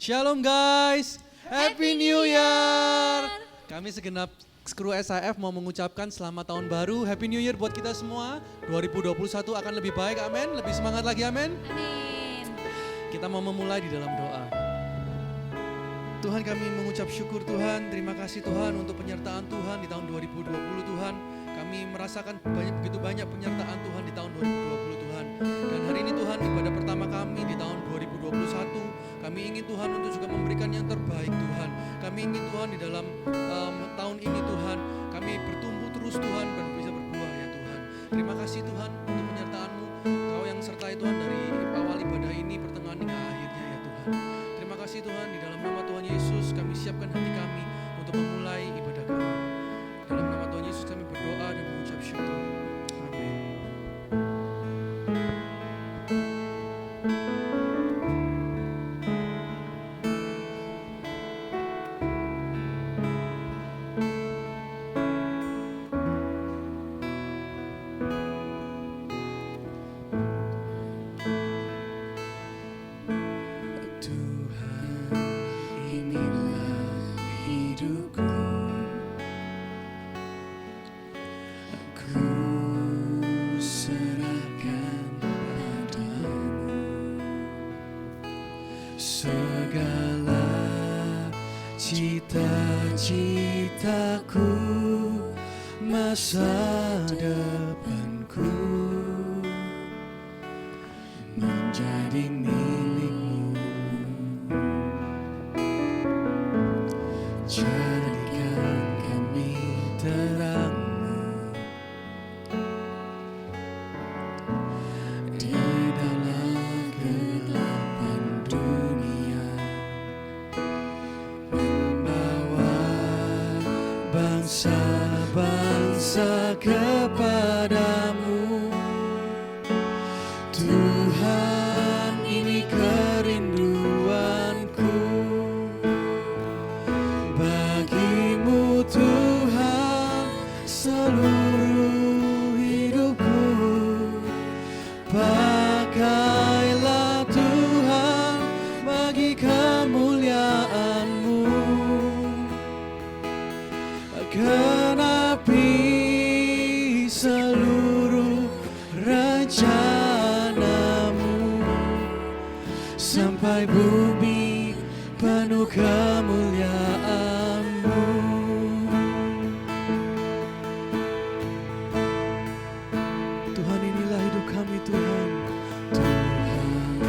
Shalom guys, Happy New Year. Kami segenap kru SIF mau mengucapkan selamat tahun baru, Happy New Year buat kita semua. 2021 akan lebih baik, amin. Lebih semangat lagi, amin. Amin. Kita mau memulai di dalam doa. Tuhan, kami mengucap syukur Tuhan, terima kasih Tuhan untuk penyertaan Tuhan di tahun 2020 Tuhan. Kami merasakan begitu banyak penyertaan Tuhan di tahun 2020 Tuhan. Dan hari ini Tuhan, ibadah pertama kami di tahun 2021, kami ingin Tuhan untuk juga memberikan yang terbaik Tuhan. Kami ingin Tuhan di dalam tahun ini Tuhan, kami bertumbuh terus Tuhan dan bisa berbuah ya Tuhan. Terima kasih Tuhan untuk penyertaan-Mu. Kau yang sertai Tuhan dari awal ibadah ini, pertengahan hingga akhirnya ya Tuhan. Terima kasih Tuhan, di dalam nama Tuhan Yesus kami siapkan hati kami untuk memulai ibadah kami. Dalam nama Tuhan Yesus kami berdoa dan mengucap syukur. Amin. Segala cita-citaku, masa depanku menjadi milik-Mu. Jadikan kami terang-Mu di dalam kegelapan dunia, membawa bangsa-bangsa kepadamu. Tuhan, ini kerinduanku bagi-Mu Tuhan, seluruh hidupku. Pakailah Tuhan bagi kemuliaan-Mu. Genapi seluruh rencana-Mu sampai bumi penuh kemuliaan-Mu. Tuhan, inilah hidup kami Tuhan. Tuhan,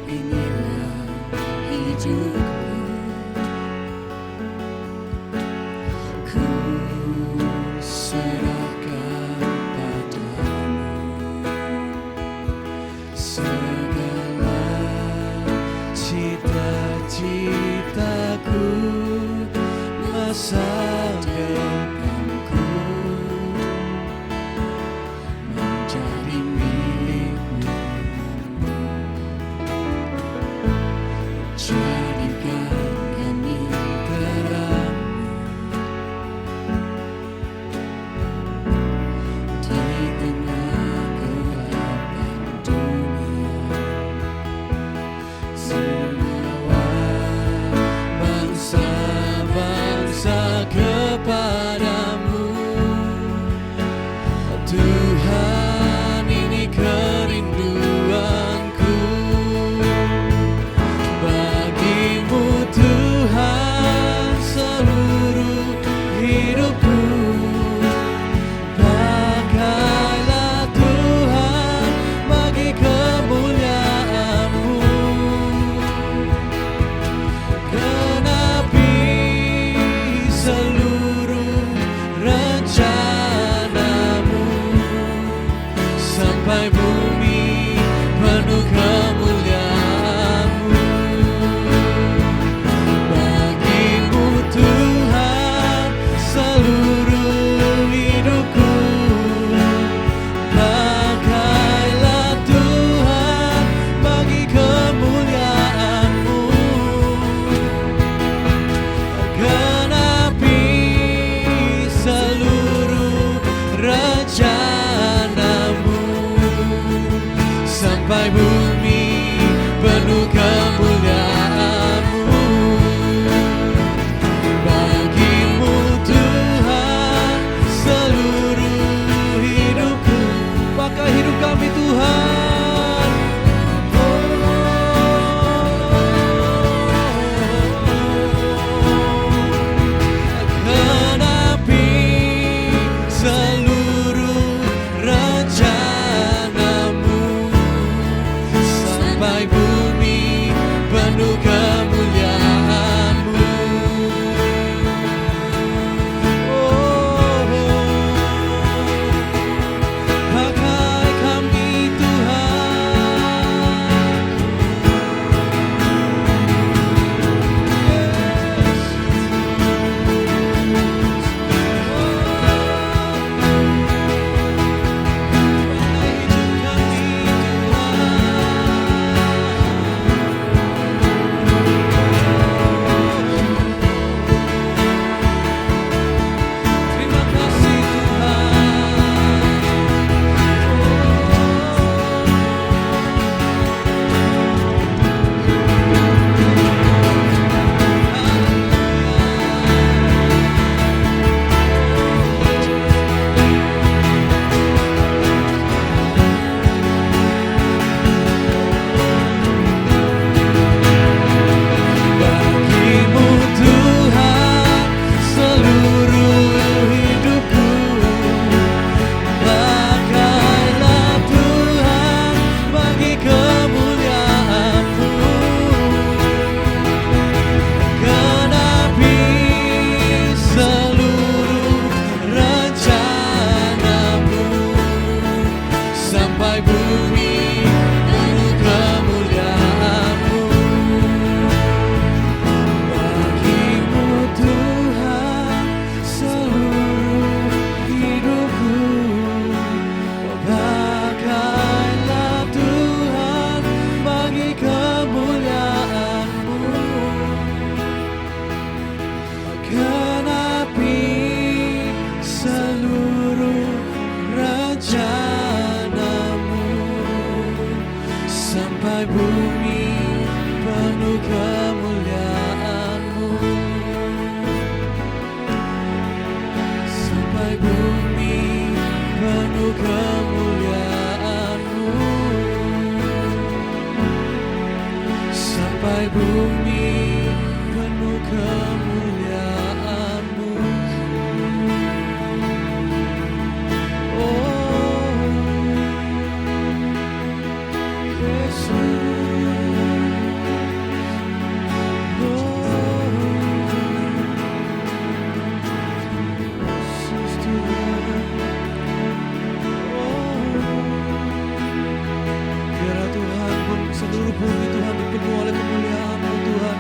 inilah hidupku. Ku serahkan padamu segala cita-citaku, masa depanku menjadi milik-Mu. Jadikan kami terang di tengah kegelapan dunia, membawa bangsa-bangsa kepadamu. Tuhan, ini kerinduanku bagi-Mu Tuhan, seluruh hidupku. Pakailah Tuhan bagi kemuliaan-Mu. Genapi seluruh rencana-Mu sampai bumi penuh kemuliaan-Mu. Bagi-Mu Tuhan, seluruh hidupku. Pakailah Tuhan bagi kemuliaan-Mu. Genapi seluruh rencana-Mu sampai bumi penuh kemuliaan-Mu. penuh kemuliaan-Mu, sampai bumi penuh kemuliaan-Mu. Oh Yesus, seluruh bumi Tuhan dipenuhi oleh kemuliaan-Mu Tuhan.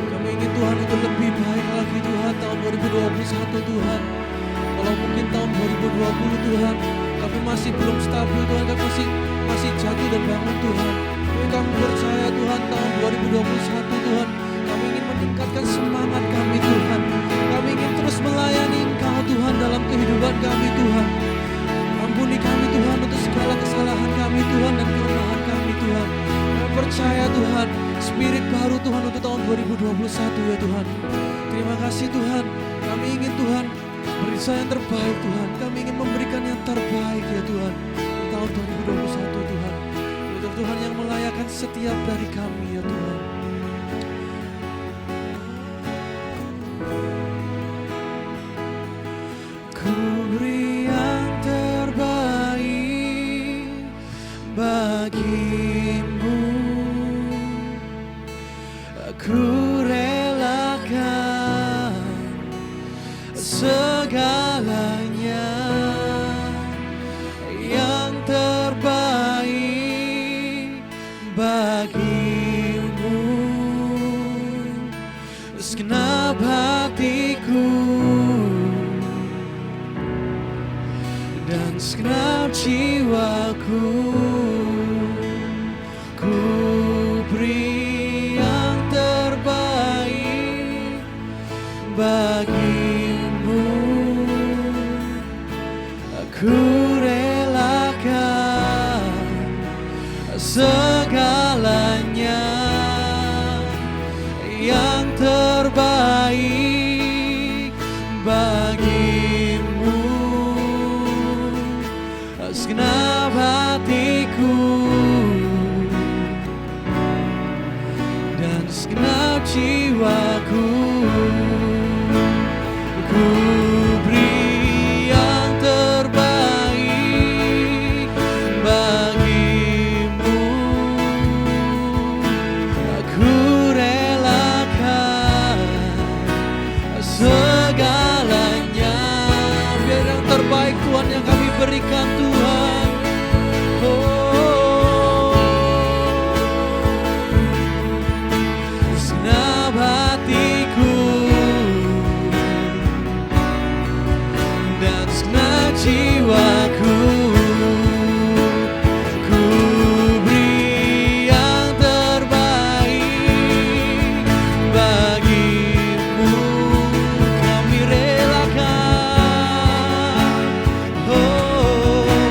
Kami ingin Tuhan untuk lebih baik lagi Tuhan tahun 2021 Tuhan. Kalau mungkin tahun 2020 Tuhan kami masih belum stabil Tuhan, kami masih jatuh dan bangun Tuhan. Tapi kami percaya Tuhan tahun 2021 Tuhan kami ingin meningkatkan semangat kami Tuhan. Kami ingin terus melayani Engkau Tuhan dalam kehidupan kami Tuhan. Ampuni kami Tuhan untuk segala kesalahan kami Tuhan dan kelemahan kami Tuhan. Kami percaya Tuhan, spirit baru Tuhan untuk tahun 2021 ya Tuhan. Terima kasih Tuhan. Kami ingin Tuhan berusaha yang terbaik Tuhan. Kami ingin memberikan yang terbaik ya Tuhan di tahun 2021 Tuhan. Ya Tuhan yang melayakan setiap dari kami ya Tuhan. Ku beri yang terbaik bagimu, ku relakan segalanya. Yang terbaik bagimu, segenap hatiku dan segenap jiwaku. Ku beri yang terbaik bagimu, ku relakan segalanya. Yang terbaik bagimu, segenap hatiku dan segenap jiwaku. Ku beri yang terbaik bagimu, ku relakan segalanya. Biar yang terbaik Tuhan yang kami berikan Tuhan. Segenap hatiku dan segenap jiwaku. Ku beri yang terbaik bagimu, kami relakan. Oh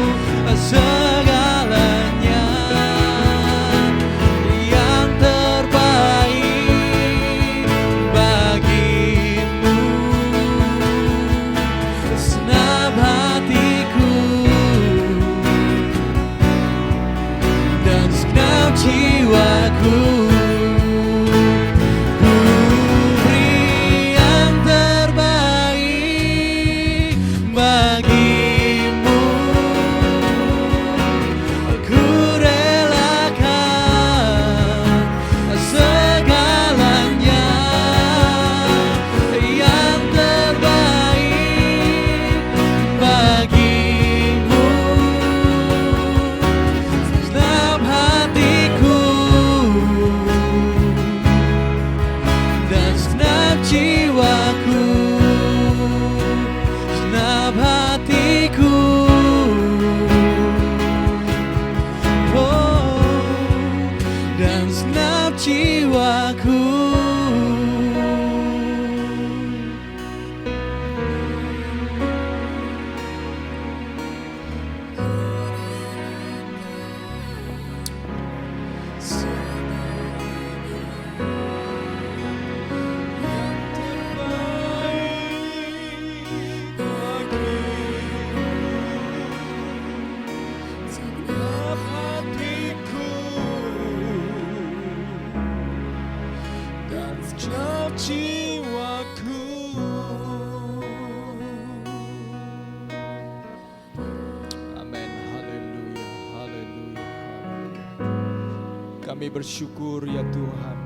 Kami bersyukur ya Tuhan,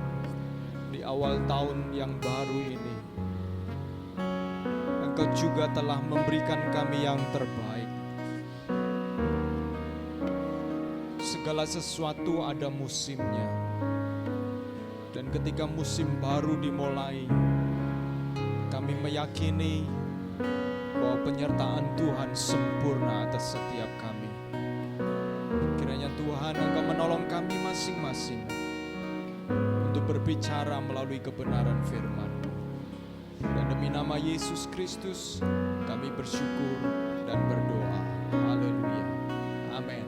di awal tahun yang baru ini Engkau juga telah memberikan kami yang terbaik. Segala sesuatu ada musimnya, dan ketika musim baru dimulai, kami meyakini bahwa penyertaan Tuhan sempurna atas setiap kami. Kiranya Tuhan Engkau menolong kami masing-masing untuk berbicara melalui kebenaran firman-Mu. Dan demi nama Yesus Kristus kami bersyukur dan berdoa. Haleluya. Amin.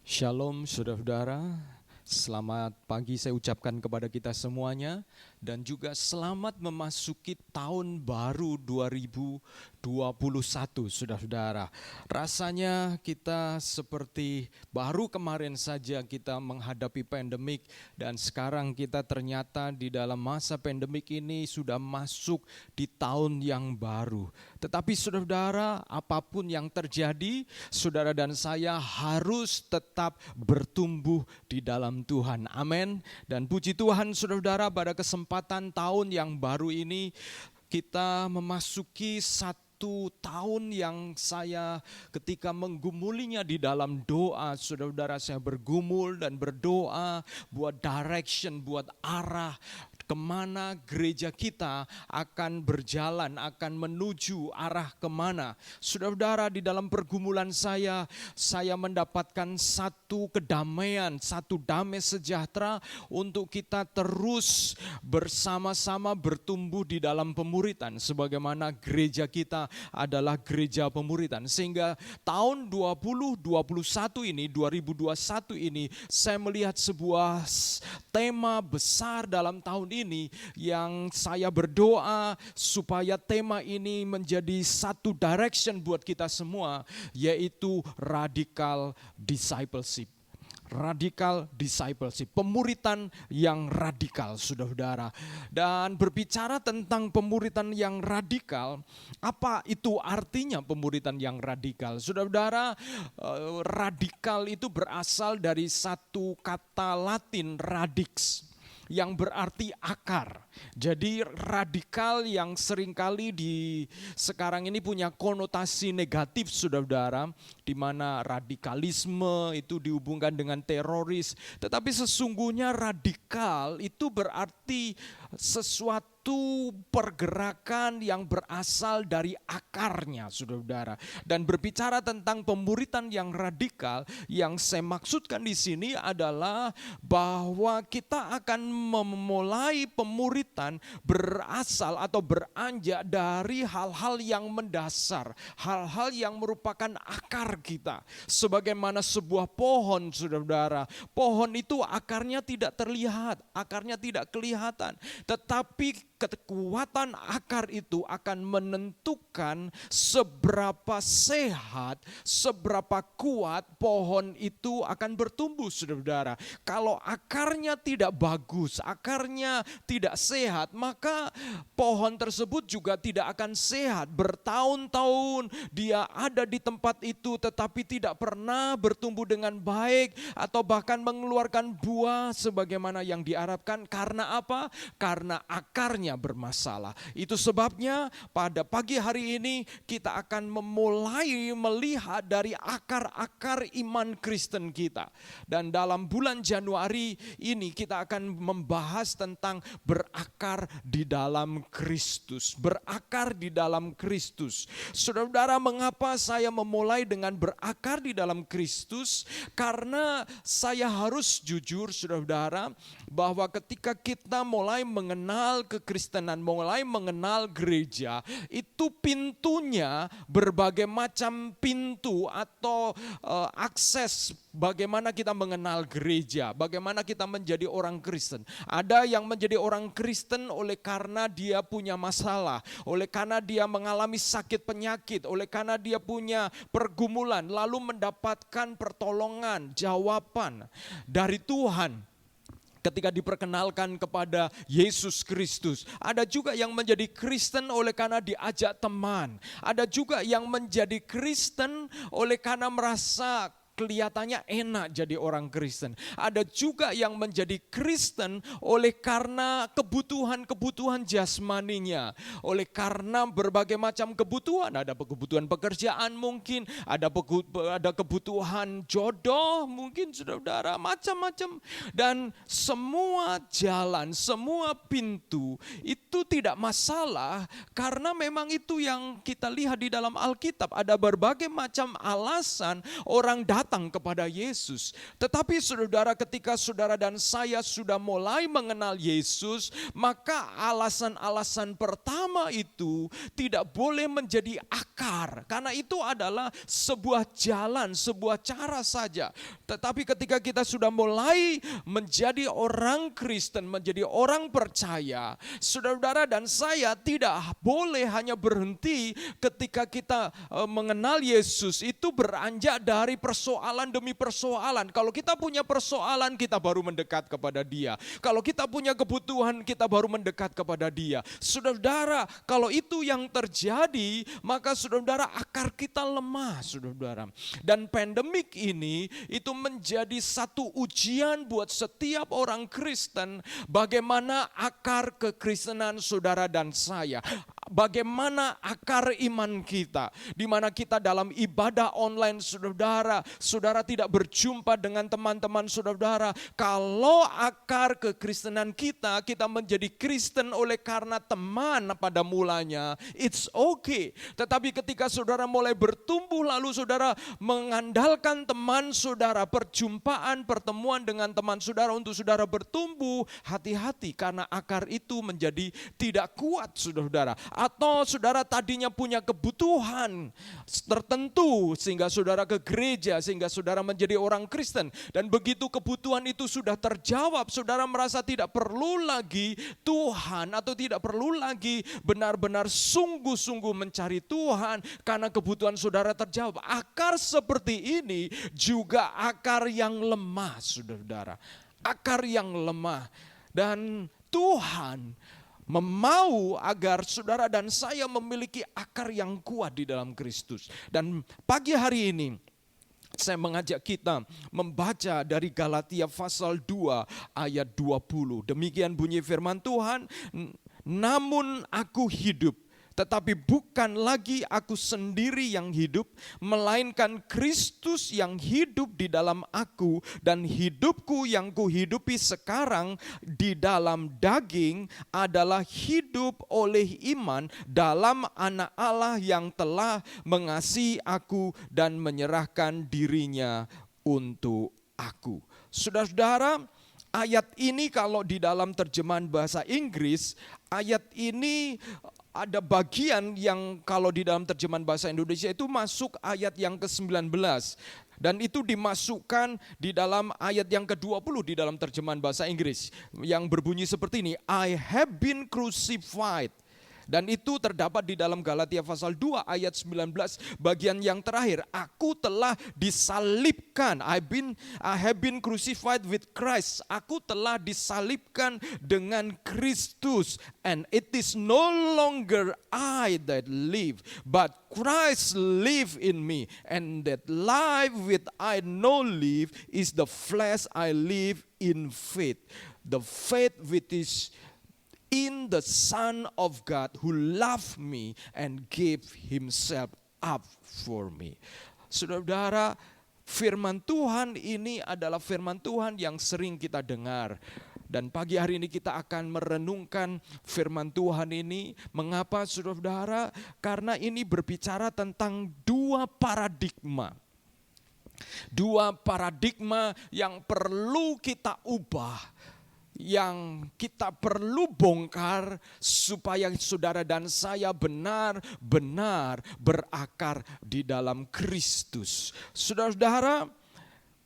Shalom saudara-saudara. Selamat pagi saya ucapkan kepada kita semuanya, dan juga selamat memasuki tahun baru 2021 saudara-saudara. Rasanya kita seperti baru kemarin saja kita menghadapi pandemik, dan sekarang kita ternyata di dalam masa pandemik ini sudah masuk di tahun yang baru. Tetapi saudara-saudara, apapun yang terjadi, saudara dan saya harus tetap bertumbuh di dalam Tuhan. Amin. Dan puji Tuhan saudara-saudara, pada kesempatan tahun yang baru ini kita memasuki satu tahun yang saya ketika menggumulinya di dalam doa, saudara-saudara, saya bergumul dan berdoa buat direction, buat arah kemana gereja kita akan berjalan, akan menuju arah kemana. Saudara-saudara, di dalam pergumulan saya mendapatkan satu kedamaian, satu damai sejahtera untuk kita terus bersama-sama bertumbuh di dalam pemuritan. Sebagaimana gereja kita adalah gereja pemuritan. Sehingga tahun 2021 ini, saya melihat sebuah tema besar dalam tahun ini yang saya berdoa supaya tema ini menjadi satu direction buat kita semua, yaitu radical discipleship. Radical discipleship, pemuritan yang radikal, saudara-saudara. Dan berbicara tentang pemuritan yang radikal, apa itu artinya pemuritan yang radikal? Saudara-saudara, radikal itu berasal dari satu kata Latin radix, yang berarti akar. Jadi radikal yang seringkali sekarang ini punya konotasi negatif, saudara-saudara, di mana radikalisme itu dihubungkan dengan teroris. Tetapi sesungguhnya radikal itu berarti sesuatu pergerakan yang berasal dari akarnya, saudara-saudara. Dan berbicara tentang pemuritan yang radikal, yang saya maksudkan di sini adalah bahwa kita akan memulai pemuritan berasal atau beranjak dari hal-hal yang mendasar, hal-hal yang merupakan akar kita. Sebagaimana sebuah pohon, saudara-saudara, pohon itu akarnya tidak terlihat, akarnya tidak kelihatan, tetapi kekuatan akar itu akan menentukan seberapa sehat, seberapa kuat pohon itu akan bertumbuh, saudara-saudara. Kalau akarnya tidak bagus, akarnya tidak sehat, maka pohon tersebut juga tidak akan sehat. Bertahun-tahun dia ada di tempat itu tetapi tidak pernah bertumbuh dengan baik atau bahkan mengeluarkan buah sebagaimana yang diharapkan. Karena apa? Karena akarnya bermasalah. Itu sebabnya pada pagi hari ini kita akan memulai melihat dari akar-akar iman Kristen kita. Dan dalam bulan Januari ini kita akan membahas tentang berakar di dalam Kristus. Berakar di dalam Kristus. Saudara-saudara, mengapa saya memulai dengan berakar di dalam Kristus? Karena saya harus jujur, saudara-saudara, bahwa ketika kita mulai mengenal kekristenan, mulai mengenal gereja, itu pintunya berbagai macam pintu atau akses bagaimana kita mengenal gereja, bagaimana kita menjadi orang Kristen. Ada yang menjadi orang Kristen oleh karena dia punya masalah, oleh karena dia mengalami sakit penyakit, oleh karena dia punya pergumulan, lalu mendapatkan pertolongan, jawaban dari Tuhan ketika diperkenalkan kepada Yesus Kristus. Ada juga yang menjadi Kristen oleh karena diajak teman. Ada juga yang menjadi Kristen oleh karena merasa kelihatannya enak jadi orang Kristen. Ada juga yang menjadi Kristen oleh karena kebutuhan-kebutuhan jasmaninya. Oleh karena berbagai macam kebutuhan. Ada kebutuhan pekerjaan mungkin, ada kebutuhan jodoh mungkin, saudara-saudara, macam-macam. Dan semua jalan, semua pintu itu tidak masalah karena memang itu yang kita lihat di dalam Alkitab. Ada berbagai macam alasan orang datang kepada Yesus. Tetapi saudara, ketika saudara dan saya sudah mulai mengenal Yesus, maka alasan-alasan pertama itu tidak boleh menjadi akar. Karena itu adalah sebuah jalan, sebuah cara saja. Tetapi ketika kita sudah mulai menjadi orang Kristen, menjadi orang percaya, saudara dan saya tidak boleh hanya berhenti ketika kita mengenal Yesus, itu beranjak dari persoalan demi persoalan. Kalau kita punya persoalan, kita baru mendekat kepada Dia. Kalau kita punya kebutuhan, kita baru mendekat kepada Dia. Saudara, kalau itu yang terjadi, maka saudara, akar kita lemah, saudara. Dan pandemik ini itu menjadi satu ujian buat setiap orang Kristen, bagaimana akar kekristenan saudara dan saya. Bagaimana akar iman kita, di mana kita dalam ibadah online, saudara tidak berjumpa dengan teman-teman saudara. Kalau akar kekristenan kita menjadi Kristen oleh karena teman pada mulanya, it's okay. Tetapi ketika saudara mulai bertumbuh, lalu saudara mengandalkan teman saudara, pertemuan dengan teman saudara untuk saudara bertumbuh, hati-hati karena akar itu menjadi tidak kuat, saudara. Atau saudara tadinya punya kebutuhan tertentu sehingga saudara ke gereja, sehingga saudara menjadi orang Kristen. Dan begitu kebutuhan itu sudah terjawab, saudara merasa tidak perlu lagi Tuhan atau tidak perlu lagi benar-benar sungguh-sungguh mencari Tuhan karena kebutuhan saudara terjawab. Akar seperti ini juga akar yang lemah, saudara. Akar yang lemah. Dan Tuhan mau agar saudara dan saya memiliki akar yang kuat di dalam Kristus. Dan pagi hari ini saya mengajak kita membaca dari Galatia pasal 2 ayat 20. Demikian bunyi firman Tuhan, namun aku hidup, tetapi bukan lagi aku sendiri yang hidup, melainkan Kristus yang hidup di dalam aku, dan hidupku yang kuhidupi sekarang di dalam daging adalah hidup oleh iman dalam Anak Allah yang telah mengasihi aku dan menyerahkan dirinya untuk aku. Saudara-saudara, ayat ini kalau di dalam terjemahan bahasa Inggris, ayat ini ada bagian yang kalau di dalam terjemahan bahasa Indonesia itu masuk ayat yang ke-19. Dan itu dimasukkan di dalam ayat yang ke-20 di dalam terjemahan bahasa Inggris. Yang berbunyi seperti ini, I have been crucified. Dan itu terdapat di dalam Galatia pasal 2 ayat 19 bagian yang terakhir. Aku telah disalibkan. I have been crucified with Christ. Aku telah disalibkan dengan Kristus. And it is no longer I that live, but Christ live in me. And that life which I now live is the flesh I live in faith. The faith which is in the Son of God who loved me and gave himself up for me. Saudara, firman Tuhan ini adalah firman Tuhan yang sering kita dengar. Dan pagi hari ini kita akan merenungkan firman Tuhan ini. Mengapa, saudara? Karena ini berbicara tentang dua paradigma. Dua paradigma yang perlu kita ubah, yang kita perlu bongkar supaya saudara dan saya benar-benar berakar di dalam Kristus. Saudara-saudara,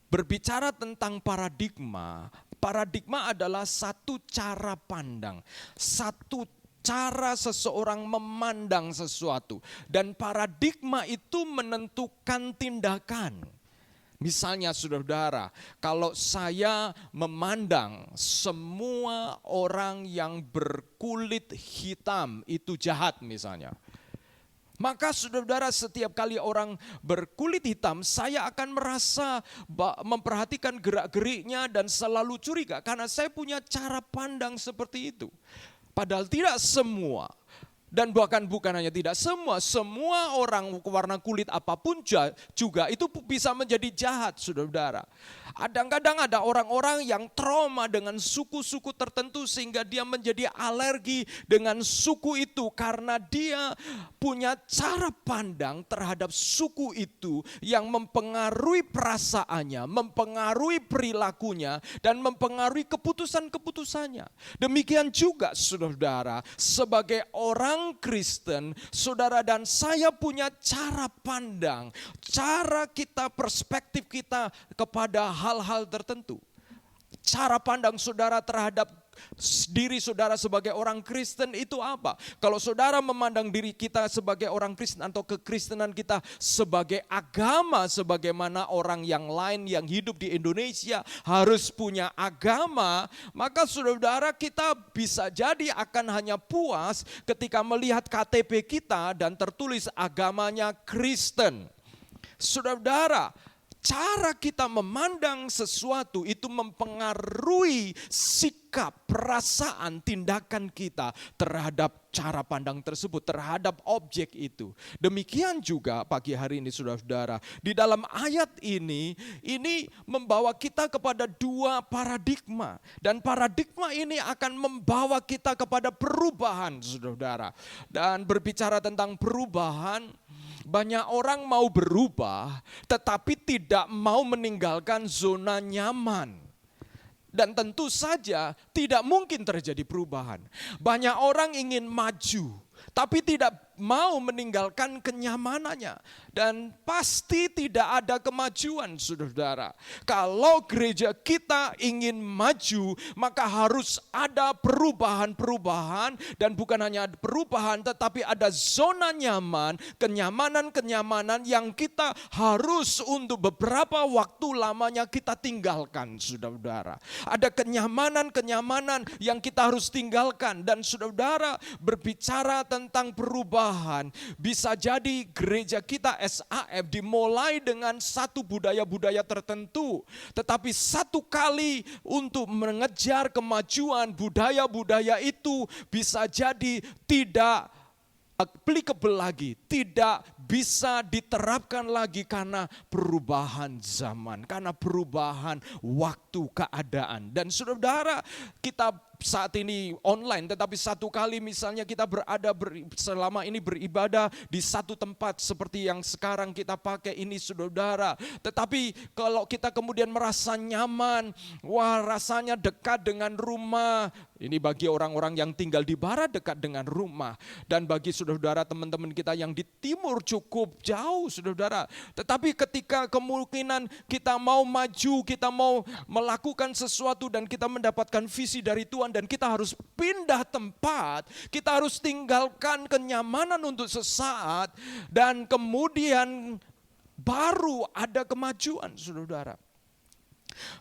berbicara tentang paradigma, paradigma adalah satu cara pandang, satu cara seseorang memandang sesuatu. Dan paradigma itu menentukan tindakan. Misalnya saudara-saudara, kalau saya memandang semua orang yang berkulit hitam itu jahat misalnya, Maka saudara-saudara, setiap kali orang berkulit hitam, saya akan merasa memperhatikan gerak-geriknya dan selalu curiga. Karena saya punya cara pandang seperti itu. Padahal tidak semua. Dan bahkan bukan hanya tidak semua orang warna kulit apapun juga itu bisa menjadi jahat, saudara-saudara. Kadang-kadang ada orang-orang yang trauma dengan suku-suku tertentu sehingga dia menjadi alergi dengan suku itu karena dia punya cara pandang terhadap suku itu yang mempengaruhi perasaannya, mempengaruhi perilakunya, dan mempengaruhi keputusan-keputusannya. Demikian juga saudara-saudara, sebagai orang Kristen, saudara dan saya punya cara pandang, cara kita, perspektif kita kepada hal-hal tertentu. Cara pandang saudara terhadap diri saudara sebagai orang Kristen itu apa? Kalau saudara memandang diri kita sebagai orang Kristen atau kekristenan kita sebagai agama, sebagaimana orang yang lain yang hidup di Indonesia harus punya agama, maka saudara kita bisa jadi akan hanya puas ketika melihat KTP kita dan tertulis agamanya Kristen. Saudara, cara kita memandang sesuatu itu mempengaruhi sikap, perasaan, tindakan kita terhadap cara pandang tersebut, terhadap objek itu. Demikian juga pagi hari ini saudara-saudara, di dalam ayat ini membawa kita kepada dua paradigma. Dan paradigma ini akan membawa kita kepada perubahan saudara-saudara. Dan berbicara tentang perubahan, banyak orang mau berubah tetapi tidak mau meninggalkan zona nyaman. Dan tentu saja tidak mungkin terjadi perubahan. Banyak orang ingin maju tapi tidak mau meninggalkan kenyamanannya. Dan pasti tidak ada kemajuan saudara-saudara. Kalau gereja kita ingin maju, maka harus ada perubahan-perubahan. Dan bukan hanya perubahan, tetapi ada zona nyaman, kenyamanan-kenyamanan yang kita harus untuk beberapa waktu lamanya kita tinggalkan saudara-saudara. Ada kenyamanan-kenyamanan yang kita harus tinggalkan. Dan saudara-saudara, berbicara tentang perubahan, bisa jadi gereja kita SAF dimulai dengan satu budaya-budaya tertentu, tetapi satu kali untuk mengejar kemajuan budaya-budaya itu bisa jadi tidak applicable lagi, tidak bisa diterapkan lagi karena perubahan zaman, karena perubahan waktu, keadaan. Dan saudara, kita saat ini online, tetapi satu kali misalnya kita selama ini beribadah di satu tempat seperti yang sekarang kita pakai ini saudara. Tetapi kalau kita kemudian merasa nyaman, wah rasanya dekat dengan rumah. Ini bagi orang-orang yang tinggal di barat dekat dengan rumah. Dan bagi saudara-saudara teman-teman kita yang di timur cukup jauh saudara. Tetapi ketika kemungkinan kita mau maju, kita mau melakukan sesuatu dan kita mendapatkan visi dari Tuhan dan kita harus pindah tempat, kita harus tinggalkan kenyamanan untuk sesaat dan kemudian baru ada kemajuan saudara.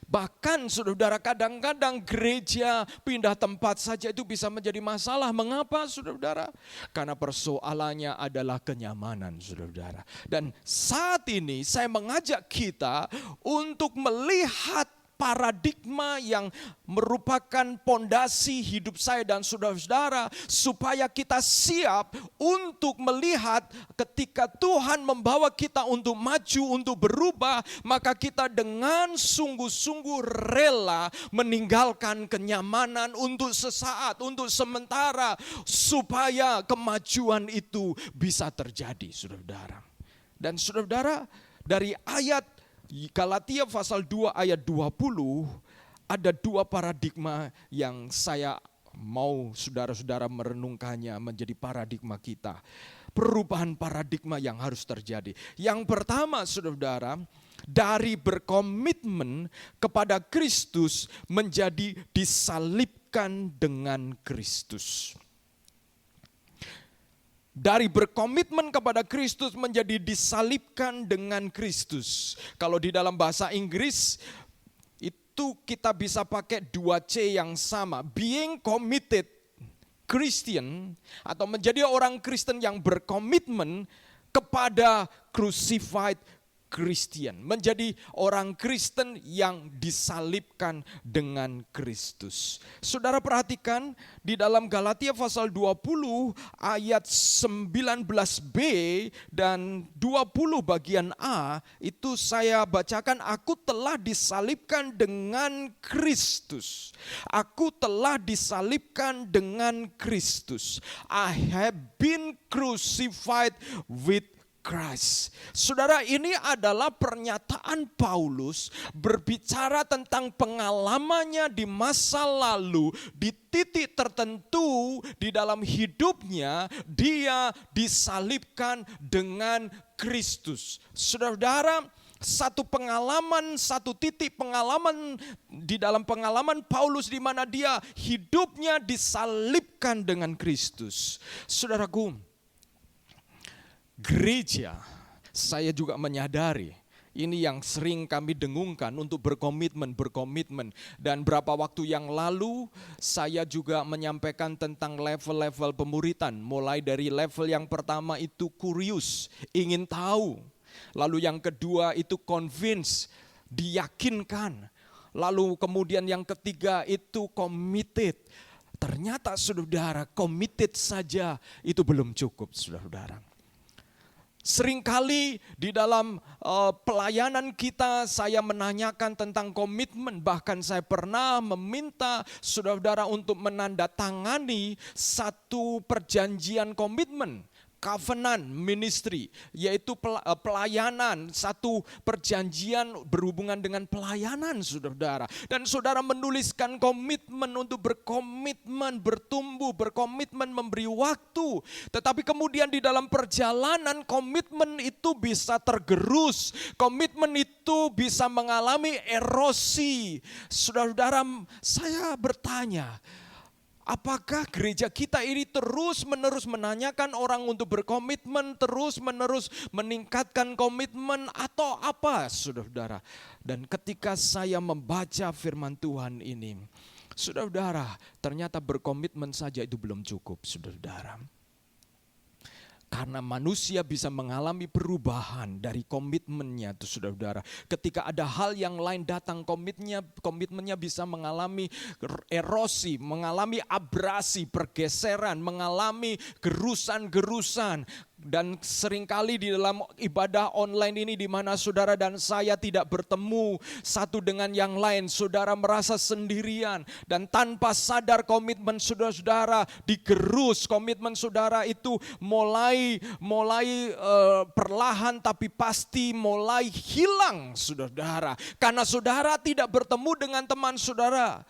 Bahkan saudara, kadang-kadang gereja pindah tempat saja itu bisa menjadi masalah. Mengapa saudara? Karena persoalannya adalah kenyamanan saudara. Dan saat ini saya mengajak kita untuk melihat paradigma yang merupakan pondasi hidup saya dan saudara-saudara, supaya kita siap untuk melihat ketika Tuhan membawa kita untuk maju, untuk berubah, maka kita dengan sungguh-sungguh rela meninggalkan kenyamanan untuk sesaat, untuk sementara, supaya kemajuan itu bisa terjadi saudara-saudara. Dan saudara-saudara, dari ayat Galatia pasal 2 ayat 20 ada dua paradigma yang saya mau saudara-saudara merenungkannya menjadi paradigma kita. Perubahan paradigma yang harus terjadi. Yang pertama saudara-saudara, dari berkomitmen kepada Kristus menjadi disalibkan dengan Kristus. Dari berkomitmen kepada Kristus menjadi disalibkan dengan Kristus. Kalau di dalam bahasa Inggris itu kita bisa pakai 2C yang sama. Being committed Christian atau menjadi orang Kristen yang berkomitmen kepada crucified Christian, menjadi orang Kristen yang disalibkan dengan Kristus. Saudara perhatikan di dalam Galatia pasal 20 ayat 19b dan 20 bagian A, itu saya bacakan, aku telah disalibkan dengan Kristus. Aku telah disalibkan dengan Kristus. I have been crucified with Christ. Saudara, ini adalah pernyataan Paulus berbicara tentang pengalamannya di masa lalu, di titik tertentu di dalam hidupnya dia disalibkan dengan Kristus. Saudara, satu pengalaman, satu titik pengalaman di dalam pengalaman Paulus di mana dia hidupnya disalibkan dengan Kristus. Saudaraku, gereja, saya juga menyadari ini yang sering kami dengungkan untuk berkomitmen. Dan beberapa waktu yang lalu saya juga menyampaikan tentang level-level pemuritan. Mulai dari level yang pertama itu curious, ingin tahu. Lalu yang kedua itu convince, diyakinkan. Lalu kemudian yang ketiga itu committed. Ternyata saudara, committed saja itu belum cukup saudara. Seringkali di dalam pelayanan kita saya menanyakan tentang komitmen. Bahkan saya pernah meminta saudara untuk menandatangani satu perjanjian komitmen. Covenant ministry, yaitu pelayanan, satu perjanjian berhubungan dengan pelayanan saudara. Dan saudara menuliskan komitmen untuk berkomitmen, bertumbuh, berkomitmen memberi waktu. Tetapi kemudian di dalam perjalanan komitmen itu bisa tergerus, komitmen itu bisa mengalami erosi. Saudara-saudara, saya bertanya, apakah gereja kita ini terus-menerus menanyakan orang untuk berkomitmen, terus-menerus meningkatkan komitmen atau apa, saudara-saudara? Dan ketika saya membaca firman Tuhan ini, saudara-saudara, ternyata berkomitmen saja itu belum cukup, saudara-saudara. Karena manusia bisa mengalami perubahan dari komitmennya itu saudara-saudara. Ketika ada hal yang lain datang, komitmennya bisa mengalami erosi, mengalami abrasi, pergeseran, mengalami gerusan-gerusan. Dan seringkali di dalam ibadah online ini di mana saudara dan saya tidak bertemu satu dengan yang lain, saudara merasa sendirian dan tanpa sadar komitmen saudara-saudara digerus, komitmen saudara itu mulai perlahan tapi pasti mulai hilang saudara. Karena saudara tidak bertemu dengan teman saudara.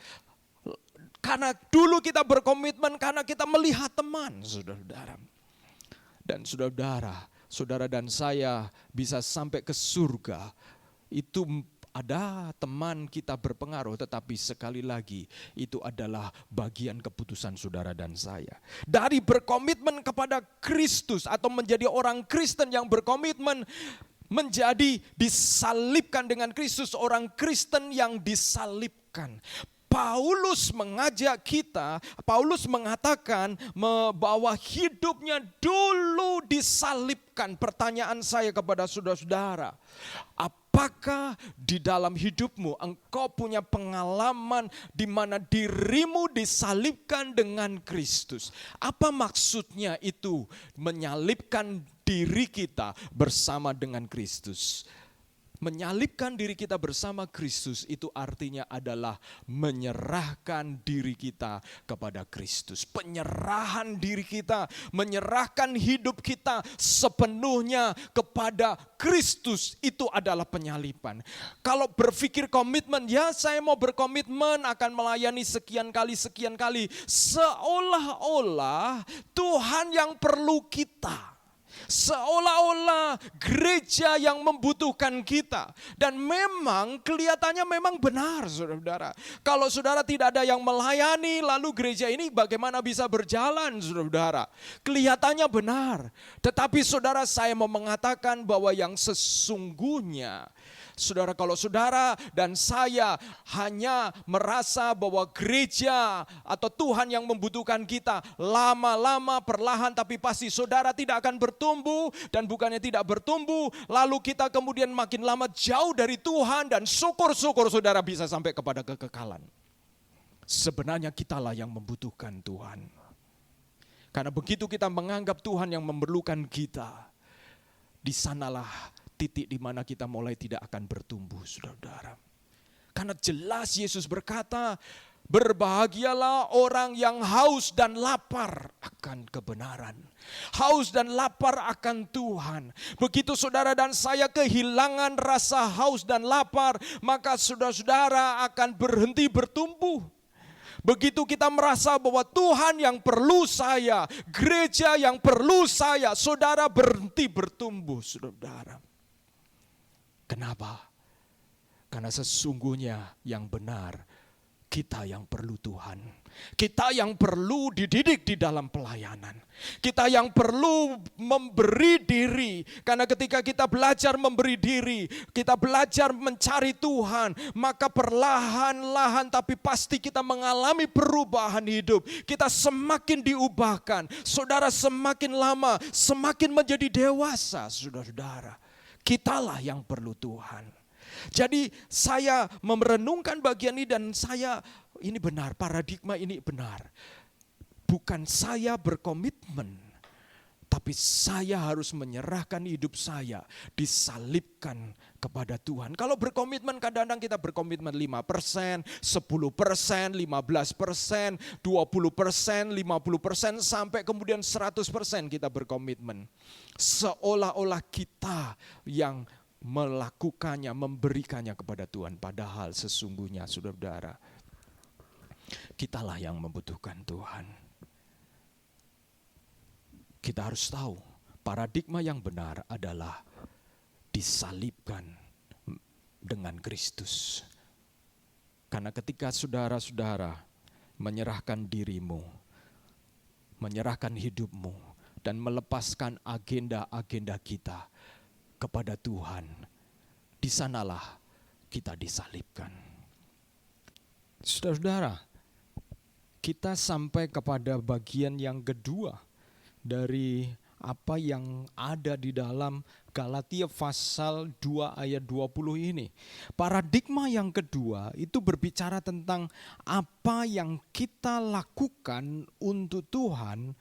Karena dulu kita berkomitmen karena kita melihat teman saudara. Dan saudara dan saya bisa sampai ke surga, itu ada teman kita berpengaruh, tetapi sekali lagi itu adalah bagian keputusan saudara dan saya. Dari berkomitmen kepada Kristus atau menjadi orang Kristen yang berkomitmen, menjadi disalibkan dengan Kristus, orang Kristen yang disalibkan. Paulus mengajak kita, Paulus mengatakan bahwa hidupnya dulu disalibkan. Pertanyaan saya kepada saudara-saudara, apakah di dalam hidupmu engkau punya pengalaman di mana dirimu disalibkan dengan Kristus? Apa maksudnya itu menyalibkan diri kita bersama dengan Kristus? Menyalibkan diri kita bersama Kristus itu artinya adalah menyerahkan diri kita kepada Kristus. Penyerahan diri kita, menyerahkan hidup kita sepenuhnya kepada Kristus, itu adalah penyaliban. Kalau berpikir komitmen, ya saya mau berkomitmen akan melayani sekian kali, seolah-olah Tuhan yang perlu kita. Seolah-olah gereja yang membutuhkan kita. Dan memang kelihatannya memang benar saudara-saudara. Kalau saudara tidak ada yang melayani, lalu gereja ini bagaimana bisa berjalan saudara-saudara. Kelihatannya benar. Tetapi saudara, saya mau mengatakan bahwa yang sesungguhnya, saudara, kalau saudara dan saya hanya merasa bahwa gereja atau Tuhan yang membutuhkan kita, lama-lama perlahan tapi pasti saudara tidak akan bertumbuh, dan bukannya tidak bertumbuh, lalu kita kemudian makin lama jauh dari Tuhan, dan syukur-syukur saudara bisa sampai kepada kekekalan. Sebenarnya kitalah yang membutuhkan Tuhan. Karena begitu kita menganggap Tuhan yang memerlukan kita, di sanalah titik di mana kita mulai tidak akan bertumbuh, saudara-saudara. Karena jelas Yesus berkata, berbahagialah orang yang haus dan lapar akan kebenaran. Haus dan lapar akan Tuhan. Begitu saudara dan saya kehilangan rasa haus dan lapar, maka saudara-saudara akan berhenti bertumbuh. Begitu kita merasa bahwa Tuhan yang perlu saya, gereja yang perlu saya, saudara berhenti bertumbuh, saudara-saudara. Kenapa? Karena sesungguhnya yang benar, kita yang perlu Tuhan. Kita yang perlu dididik di dalam pelayanan. Kita yang perlu memberi diri. Karena ketika kita belajar memberi diri, kita belajar mencari Tuhan, maka perlahan-lahan tapi pasti kita mengalami perubahan hidup. Kita semakin diubahkan. Saudara, semakin lama, semakin menjadi dewasa, saudara-saudara. Kitalah yang perlu Tuhan. Jadi saya merenungkan bagian ini dan ini benar, paradigma ini benar. Bukan saya berkomitmen, tapi saya harus menyerahkan hidup saya, disalibkan kepada Tuhan. Kalau berkomitmen, kadang-kadang kita berkomitmen 5%, 10%, 15%, 20%, 50%, sampai kemudian 100% kita berkomitmen. Seolah-olah kita yang melakukannya, memberikannya kepada Tuhan. Padahal sesungguhnya, saudara-saudara, kitalah yang membutuhkan Tuhan. Kita harus tahu, paradigma yang benar adalah disalibkan dengan Kristus. Karena ketika saudara-saudara menyerahkan dirimu, menyerahkan hidupmu, dan melepaskan agenda-agenda kita kepada Tuhan, di sanalah kita disalibkan. Saudara-saudara, kita sampai kepada bagian yang kedua dari apa yang ada di dalam Galatia pasal 2 ayat 20 ini. Paradigma yang kedua itu berbicara tentang apa yang kita lakukan untuk Tuhan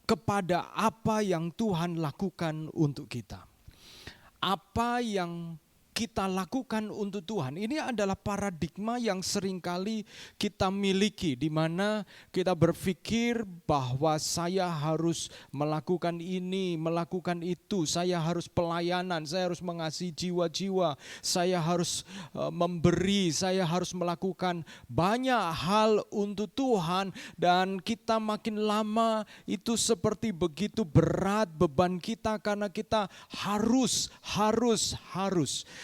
kepada apa yang Tuhan lakukan untuk kita. Apa yang kita lakukan untuk Tuhan, ini adalah paradigma yang seringkali kita miliki, di mana kita berpikir bahwa saya harus melakukan ini, melakukan itu, saya harus pelayanan, saya harus mengasihi jiwa-jiwa, saya harus memberi, saya harus melakukan banyak hal untuk Tuhan, dan kita makin lama itu seperti begitu berat beban kita karena kita harus.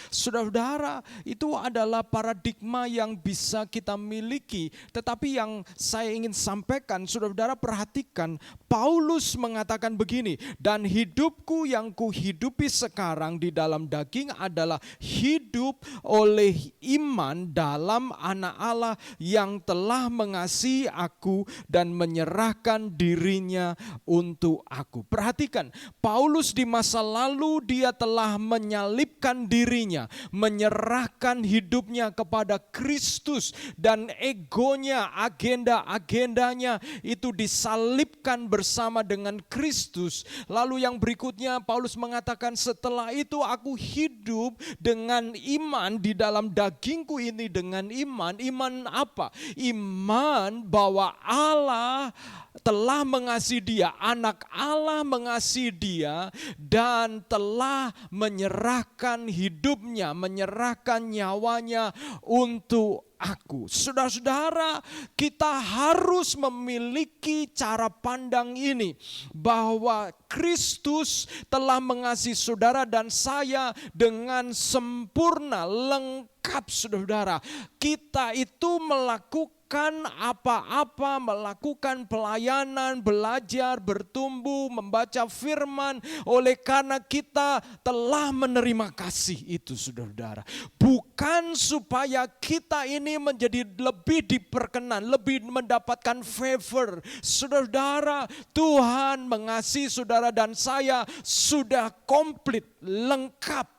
Saudara-saudara, itu adalah paradigma yang bisa kita miliki. Tetapi yang saya ingin sampaikan, saudara-saudara perhatikan, Paulus mengatakan begini, dan hidupku yang kuhidupi sekarang di dalam daging adalah hidup oleh iman dalam Anak Allah yang telah mengasihi aku dan menyerahkan dirinya untuk aku. Perhatikan, Paulus di masa lalu dia telah menyalibkan dirinya, menyerahkan hidupnya kepada Kristus, dan egonya, agenda-agendanya itu disalibkan bersama dengan Kristus. Lalu yang berikutnya Paulus mengatakan, setelah itu aku hidup dengan iman di dalam dagingku ini, dengan iman apa? Iman bahwa Allah telah mengasihi dia, anak Allah mengasihi dia, dan telah menyerahkan hidup hidupnya, menyerahkan nyawanya untuk aku. Saudara-saudara, kita harus memiliki cara pandang ini, bahwa Kristus telah mengasihi saudara dan saya dengan sempurna, lengkap. Saudara, kita itu melakukan apa-apa, melakukan pelayanan, belajar, bertumbuh, membaca firman, oleh karena kita telah menerima kasih itu, saudara. Bukan supaya kita ini menjadi lebih diperkenan, lebih mendapatkan favor. Saudara, Tuhan mengasihi saudara dan saya sudah komplit, lengkap.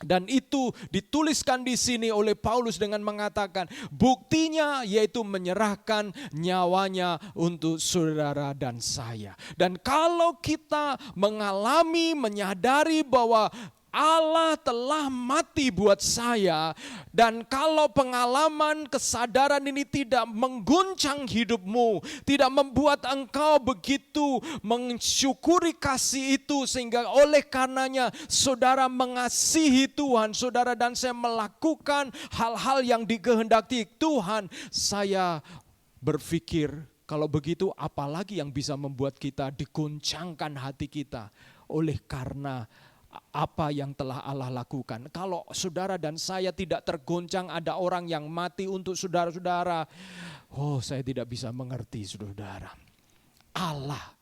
Dan itu dituliskan di sini oleh Paulus dengan mengatakan, buktinya yaitu menyerahkan nyawanya untuk saudara dan saya. Dan kalau kita mengalami, menyadari bahwa Allah telah mati buat saya, dan kalau pengalaman kesadaran ini tidak mengguncang hidupmu, tidak membuat engkau begitu mensyukuri kasih itu, sehingga oleh karenanya saudara mengasihi Tuhan, saudara dan saya melakukan hal-hal yang dikehendaki Tuhan, saya berpikir, kalau begitu apalagi yang bisa membuat kita diguncangkan hati kita oleh karena apa yang telah Allah lakukan. Kalau saudara dan saya tidak tergoncang, ada orang yang mati untuk saudara-saudara, saya tidak bisa mengerti, saudara. Allah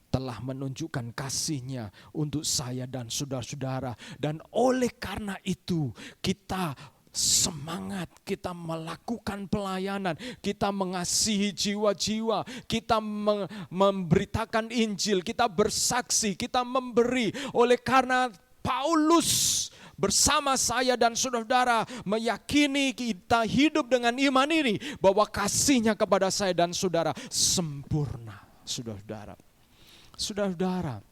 telah menunjukkan kasih-Nya untuk saya dan saudara-saudara, dan oleh karena itu kita semangat, kita melakukan pelayanan, kita mengasihi jiwa-jiwa, kita memberitakan Injil, kita bersaksi, kita memberi. Oleh karena Paulus bersama saya dan saudara meyakini kita hidup dengan iman ini, bahwa kasih-Nya kepada saya dan saudara sempurna, saudara. Saudara,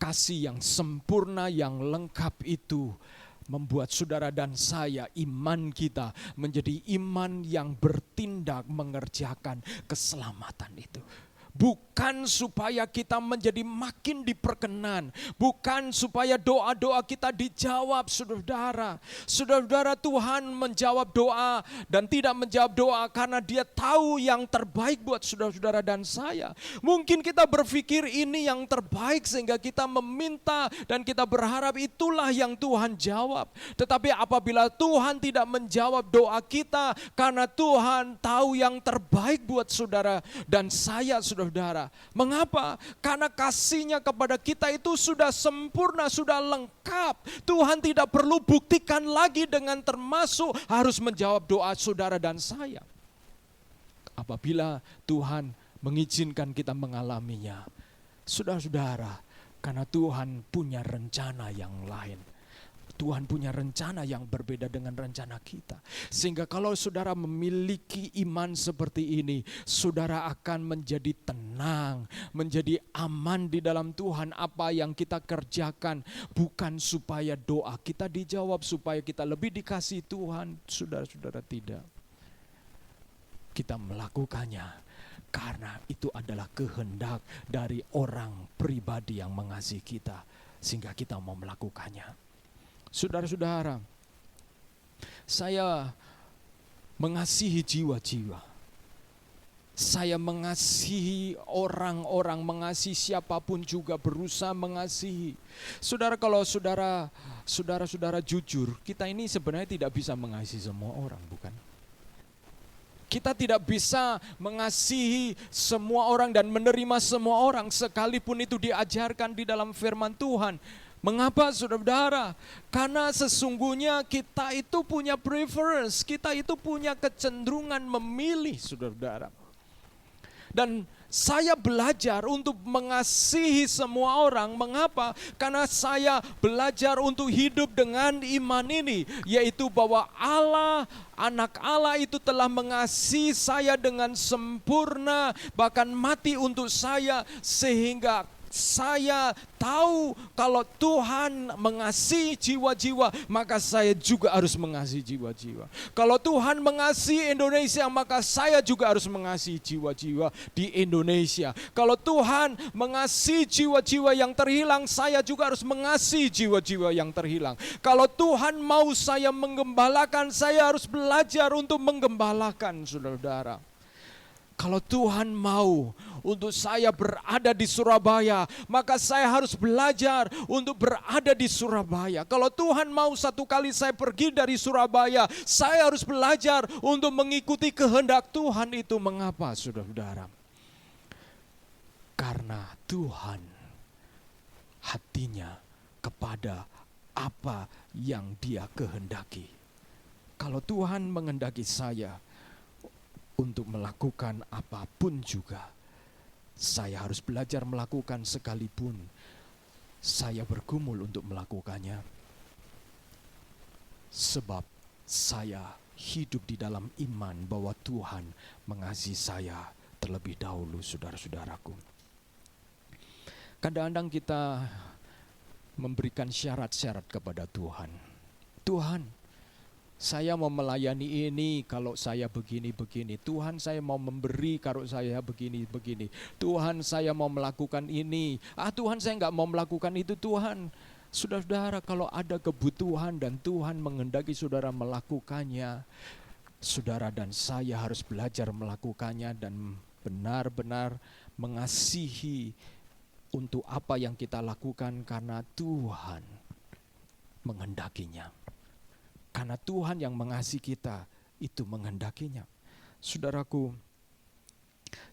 kasih yang sempurna, yang lengkap itu membuat saudara dan saya, iman kita menjadi iman yang bertindak mengerjakan keselamatan itu. Bukan supaya kita menjadi makin diperkenan, bukan supaya doa-doa kita dijawab, saudara. Saudara, Tuhan menjawab doa dan tidak menjawab doa karena Dia tahu yang terbaik buat saudara-saudara dan saya. Mungkin kita berpikir ini yang terbaik sehingga kita meminta dan kita berharap itulah yang Tuhan jawab. Tetapi apabila Tuhan tidak menjawab doa kita karena Tuhan tahu yang terbaik buat saudara dan saya, saudara. Mengapa? Karena kasih-Nya kepada kita itu sudah sempurna, sudah lengkap. Tuhan tidak perlu buktikan lagi dengan termasuk harus menjawab doa saudara dan saya. Apabila Tuhan mengizinkan kita mengalaminya, saudara-saudara, karena Tuhan punya rencana yang lain. Tuhan punya rencana yang berbeda dengan rencana kita. Sehingga kalau saudara memiliki iman seperti ini, saudara akan menjadi tenang, menjadi aman di dalam Tuhan. Apa yang kita kerjakan bukan supaya doa kita dijawab, supaya kita lebih dikasihi Tuhan. Saudara-saudara, tidak. Kita melakukannya karena itu adalah kehendak dari orang pribadi yang mengasihi kita, sehingga kita mau melakukannya. Saudara-saudara, saya mengasihi jiwa-jiwa. Saya mengasihi orang-orang, mengasihi siapapun juga, berusaha mengasihi. Saudara, kalau saudara jujur, kita ini sebenarnya tidak bisa mengasihi semua orang, bukan? Kita tidak bisa mengasihi semua orang dan menerima semua orang, sekalipun itu diajarkan di dalam firman Tuhan. Mengapa, saudara? Karena sesungguhnya kita itu punya preference, kita itu punya kecenderungan memilih, saudara. Dan saya belajar untuk mengasihi semua orang. Mengapa? Karena saya belajar untuk hidup dengan iman ini, yaitu bahwa Allah, anak Allah itu telah mengasihi saya dengan sempurna, bahkan mati untuk saya, sehingga saya tahu kalau Tuhan mengasihi jiwa-jiwa, maka saya juga harus mengasihi jiwa-jiwa. Kalau Tuhan mengasihi Indonesia, maka saya juga harus mengasihi jiwa-jiwa di Indonesia. Kalau Tuhan mengasihi jiwa-jiwa yang terhilang, saya juga harus mengasihi jiwa-jiwa yang terhilang. Kalau Tuhan mau saya menggembalakan, saya harus belajar untuk menggembalakan, saudara-saudara. Kalau Tuhan mau untuk saya berada di Surabaya, maka saya harus belajar untuk berada di Surabaya. Kalau Tuhan mau satu kali saya pergi dari Surabaya, saya harus belajar untuk mengikuti kehendak Tuhan itu. Mengapa, saudara-saudara? Karena Tuhan hatinya kepada apa yang Dia kehendaki. Kalau Tuhan menghendaki saya untuk melakukan apapun juga, saya harus belajar melakukan sekalipun saya bergumul untuk melakukannya. Sebab saya hidup di dalam iman bahwa Tuhan mengasihi saya terlebih dahulu, saudara-saudaraku. Kadang-kadang kita memberikan syarat-syarat kepada Tuhan. Tuhan, saya mau melayani ini kalau saya begini-begini. Tuhan, saya mau memberi kalau saya begini-begini. Tuhan, saya mau melakukan ini. Tuhan, saya enggak mau melakukan itu, Tuhan. Saudara-saudara, kalau ada kebutuhan dan Tuhan menghendaki saudara melakukannya, saudara dan saya harus belajar melakukannya dan benar-benar mengasihi untuk apa yang kita lakukan karena Tuhan menghendakinya. Karena Tuhan yang mengasihi kita, itu menghendakinya. Saudaraku,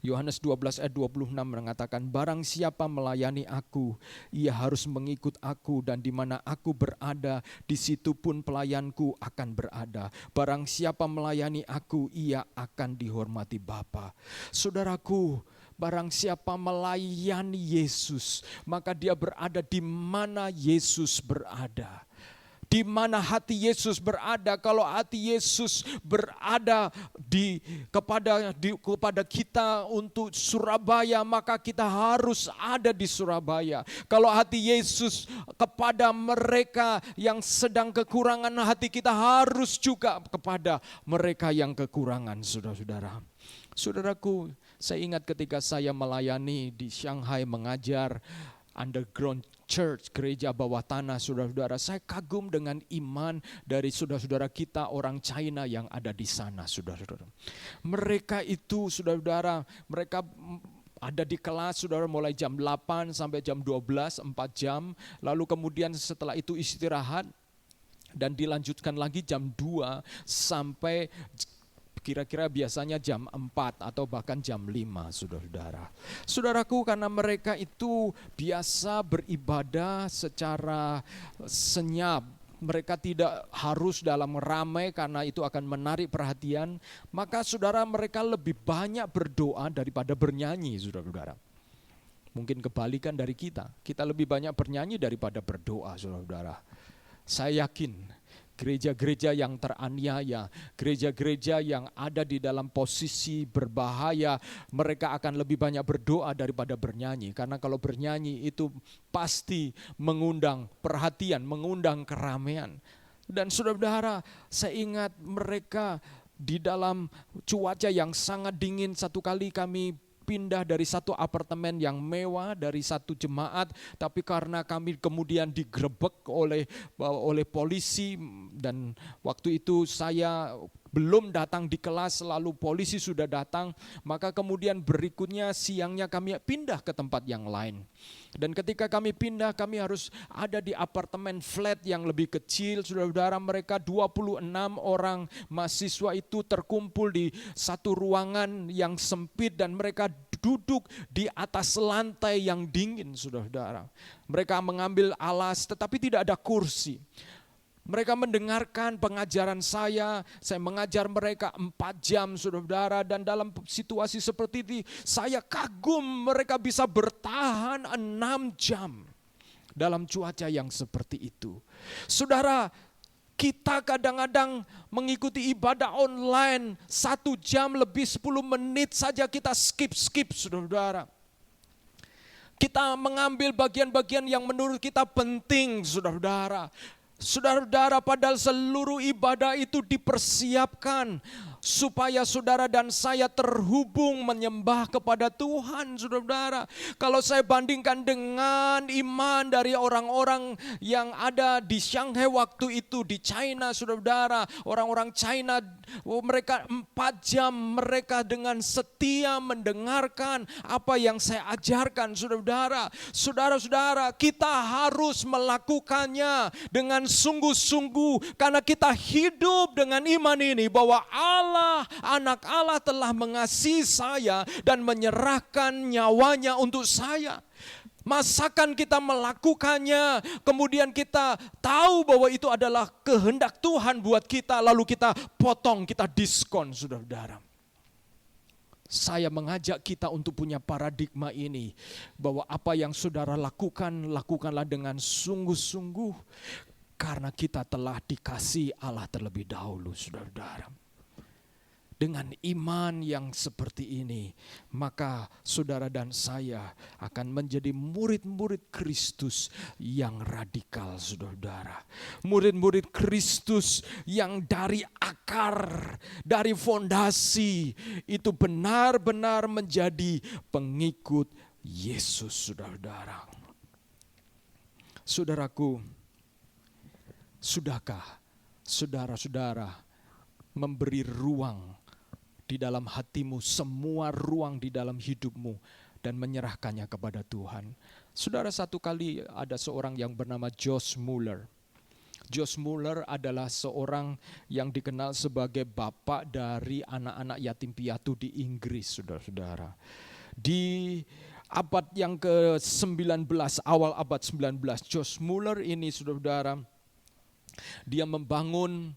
Yohanes 12 ayat 26 mengatakan, barang siapa melayani aku, ia harus mengikut aku, dan di mana aku berada, di situ pun pelayanku akan berada. Barang siapa melayani aku, ia akan dihormati Bapa. Saudaraku, barang siapa melayani Yesus, maka dia berada di mana Yesus berada. Di mana hati Yesus berada. Kalau hati Yesus berada kepada kita untuk Surabaya, maka kita harus ada di Surabaya. Kalau hati Yesus kepada mereka yang sedang kekurangan, hati kita harus juga kepada mereka yang kekurangan, saudara-saudara. Saudaraku, saya ingat ketika saya melayani di Shanghai mengajar underground church, gereja bawah tanah, saudara-saudara, saya kagum dengan iman dari saudara-saudara kita orang China yang ada di sana, saudara-saudara. Mereka itu, saudara-saudara, mereka ada di kelas, saudara, mulai jam 8 sampai jam 12, 4 jam, lalu kemudian setelah itu istirahat, dan dilanjutkan lagi jam 2 sampai kira-kira biasanya jam 4 atau bahkan jam 5, saudara-saudara. Saudaraku, karena mereka itu biasa beribadah secara senyap, mereka tidak harus dalam ramai karena itu akan menarik perhatian, maka saudara, mereka lebih banyak berdoa daripada bernyanyi, saudara-saudara. Mungkin kebalikan dari kita lebih banyak bernyanyi daripada berdoa, saudara-saudara. Saya yakin gereja-gereja yang teraniaya, gereja-gereja yang ada di dalam posisi berbahaya, mereka akan lebih banyak berdoa daripada bernyanyi. Karena kalau bernyanyi itu pasti mengundang perhatian, mengundang keramaian. Dan saudara-saudara, saya ingat mereka di dalam cuaca yang sangat dingin, satu kali kami pindah dari satu apartemen yang mewah dari satu jemaat, tapi karena kami kemudian digerebek oleh polisi, dan waktu itu saya belum datang di kelas, lalu polisi sudah datang, maka kemudian berikutnya siangnya kami pindah ke tempat yang lain. Dan ketika kami pindah, kami harus ada di apartemen flat yang lebih kecil, saudara-saudara. Mereka 26 orang mahasiswa itu terkumpul di satu ruangan yang sempit, dan mereka duduk di atas lantai yang dingin, saudara-saudara. Mereka mengambil alas tetapi tidak ada kursi. Mereka mendengarkan pengajaran saya mengajar mereka 4 jam, saudara-saudara, dan dalam situasi seperti ini saya kagum mereka bisa bertahan 6 jam dalam cuaca yang seperti itu. Saudara, kita kadang-kadang mengikuti ibadah online 1 jam lebih 10 menit saja kita skip, saudara-saudara. Kita mengambil bagian-bagian yang menurut kita penting, saudara-saudara. Saudara-saudara, padahal seluruh ibadah itu dipersiapkan supaya saudara dan saya terhubung menyembah kepada Tuhan, saudara-saudara. Kalau saya bandingkan dengan iman dari orang-orang yang ada di Shanghai waktu itu di China, saudara-saudara. Orang-orang China, mereka 4 jam mereka dengan setia mendengarkan apa yang saya ajarkan, saudara-saudara. Saudara-saudara, kita harus melakukannya dengan sungguh-sungguh karena kita hidup dengan iman ini bahwa Allah, anak Allah telah mengasihi saya dan menyerahkan nyawanya untuk saya. Masakan kita melakukannya, kemudian kita tahu bahwa itu adalah kehendak Tuhan buat kita, lalu kita potong, kita diskon, saudara-saudara. Saya mengajak kita untuk punya paradigma ini, bahwa apa yang saudara lakukan, lakukanlah dengan sungguh-sungguh, karena kita telah dikasihi Allah terlebih dahulu, saudara-saudara. Dengan iman yang seperti ini, maka saudara dan saya akan menjadi murid-murid Kristus yang radikal, saudara-saudara. Murid-murid Kristus yang dari akar, dari fondasi, itu benar-benar menjadi pengikut Yesus, saudara-saudara. Saudaraku, sudahkah saudara-saudara memberi ruang di dalam hatimu, semua ruang di dalam hidupmu, dan menyerahkannya kepada Tuhan? Saudara, satu kali ada seorang yang bernama Josh Muller. Josh Muller adalah seorang yang dikenal sebagai bapak dari anak-anak yatim piatu di Inggris, saudara-saudara. Di abad yang ke-19, awal abad 19, Josh Muller ini, saudara-saudara, dia membangun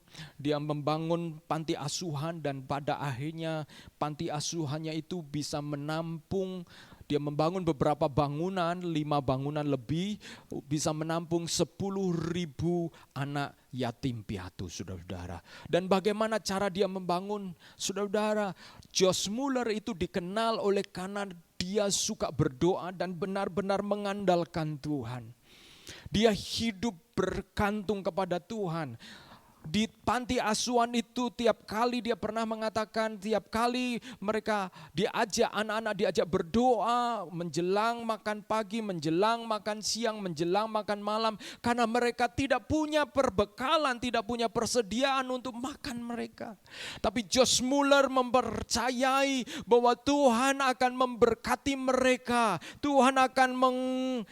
panti asuhan, dan pada akhirnya panti asuhannya itu bisa menampung, dia membangun beberapa bangunan, 5 bangunan lebih, bisa menampung 10.000 anak yatim piatu, saudara-saudara. Dan bagaimana cara dia membangun, saudara-saudara? Josh Muller itu dikenal oleh karena dia suka berdoa dan benar-benar mengandalkan Tuhan. Dia hidup bergantung kepada Tuhan. Di panti asuhan itu tiap kali dia pernah mengatakan, tiap kali mereka diajak, anak-anak diajak berdoa menjelang makan pagi, menjelang makan siang, menjelang makan malam, karena mereka tidak punya perbekalan, tidak punya persediaan untuk makan mereka. Tapi Josh Muller mempercayai bahwa Tuhan akan memberkati mereka. Tuhan akan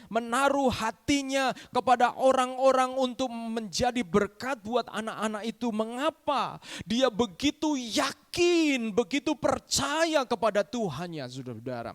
menaruh hatinya kepada orang-orang untuk menjadi berkat buat anak-anak itu. Mengapa dia begitu yakin, begitu percaya kepada Tuhannya, saudara-saudara?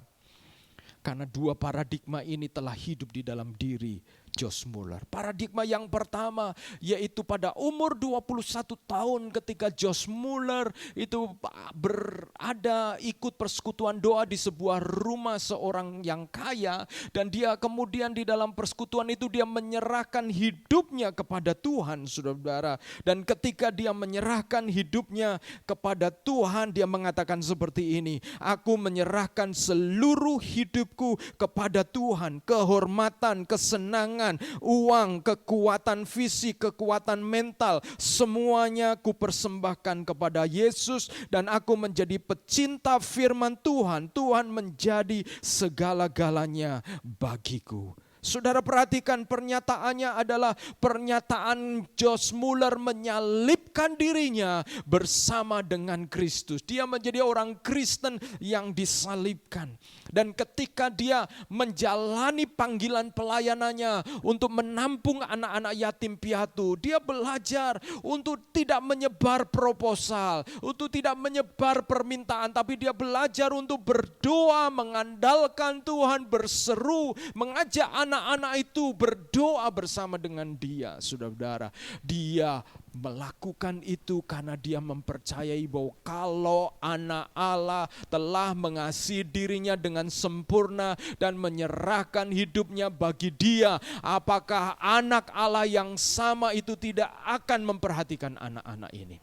Karena 2 paradigma ini telah hidup di dalam diri Josh Muller. Paradigma yang pertama yaitu pada umur 21 tahun ketika Josh Muller itu berada ikut persekutuan doa di sebuah rumah seorang yang kaya, dan dia kemudian di dalam persekutuan itu dia menyerahkan hidupnya kepada Tuhan, saudara-saudara. Dan ketika dia menyerahkan hidupnya kepada Tuhan, dia mengatakan seperti ini, aku menyerahkan seluruh hidupku kepada Tuhan, kehormatan, kesenangan, uang, kekuatan fisik, kekuatan mental, semuanya kupersembahkan kepada Yesus, dan aku menjadi pecinta firman Tuhan. Tuhan menjadi segala-galanya bagiku. Saudara perhatikan, pernyataannya adalah pernyataan Josh Muller menyalibkan dirinya bersama dengan Kristus. Dia menjadi orang Kristen yang disalibkan. Dan ketika dia menjalani panggilan pelayanannya untuk menampung anak-anak yatim piatu, dia belajar untuk tidak menyebar proposal, untuk tidak menyebar permintaan, tapi dia belajar untuk berdoa, mengandalkan Tuhan, berseru, mengajak anak-anak itu berdoa bersama dengan dia, saudara-saudara. Dia melakukan itu karena dia mempercayai bahwa kalau anak Allah telah mengasihi dirinya dengan sempurna dan menyerahkan hidupnya bagi dia, apakah anak Allah yang sama itu tidak akan memperhatikan anak-anak ini?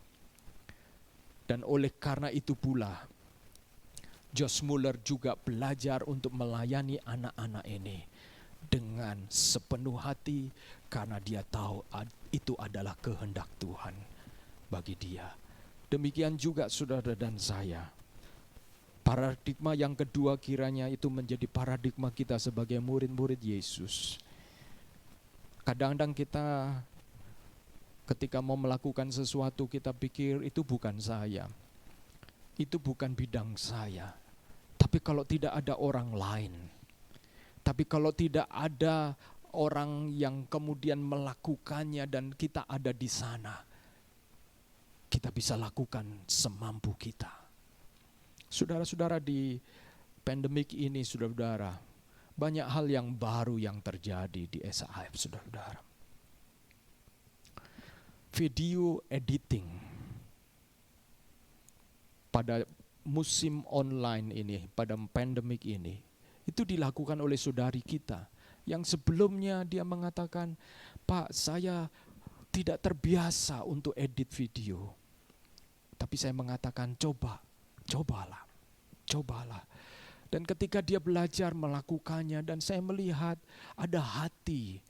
Dan oleh karena itu pula, Josh Muller juga belajar untuk melayani anak-anak ini dengan sepenuh hati karena dia tahu itu adalah kehendak Tuhan bagi dia. Demikian juga saudara dan saya. Paradigma yang kedua kiranya itu menjadi paradigma kita sebagai murid-murid Yesus. Kadang-kadang kita ketika mau melakukan sesuatu kita pikir itu bukan saya. Itu bukan bidang saya. Tapi kalau tidak ada orang lain, tapi kalau tidak ada orang yang kemudian melakukannya dan kita ada di sana, kita bisa lakukan semampu kita. Saudara-saudara, di pandemik ini, saudara-saudara, banyak hal yang baru yang terjadi di SAF, saudara-saudara. Video editing pada musim online ini, pada pandemik ini, itu dilakukan oleh saudari kita yang sebelumnya dia mengatakan, "Pak, saya tidak terbiasa untuk edit video." Tapi saya mengatakan, cobalah. Dan ketika dia belajar melakukannya dan saya melihat ada hati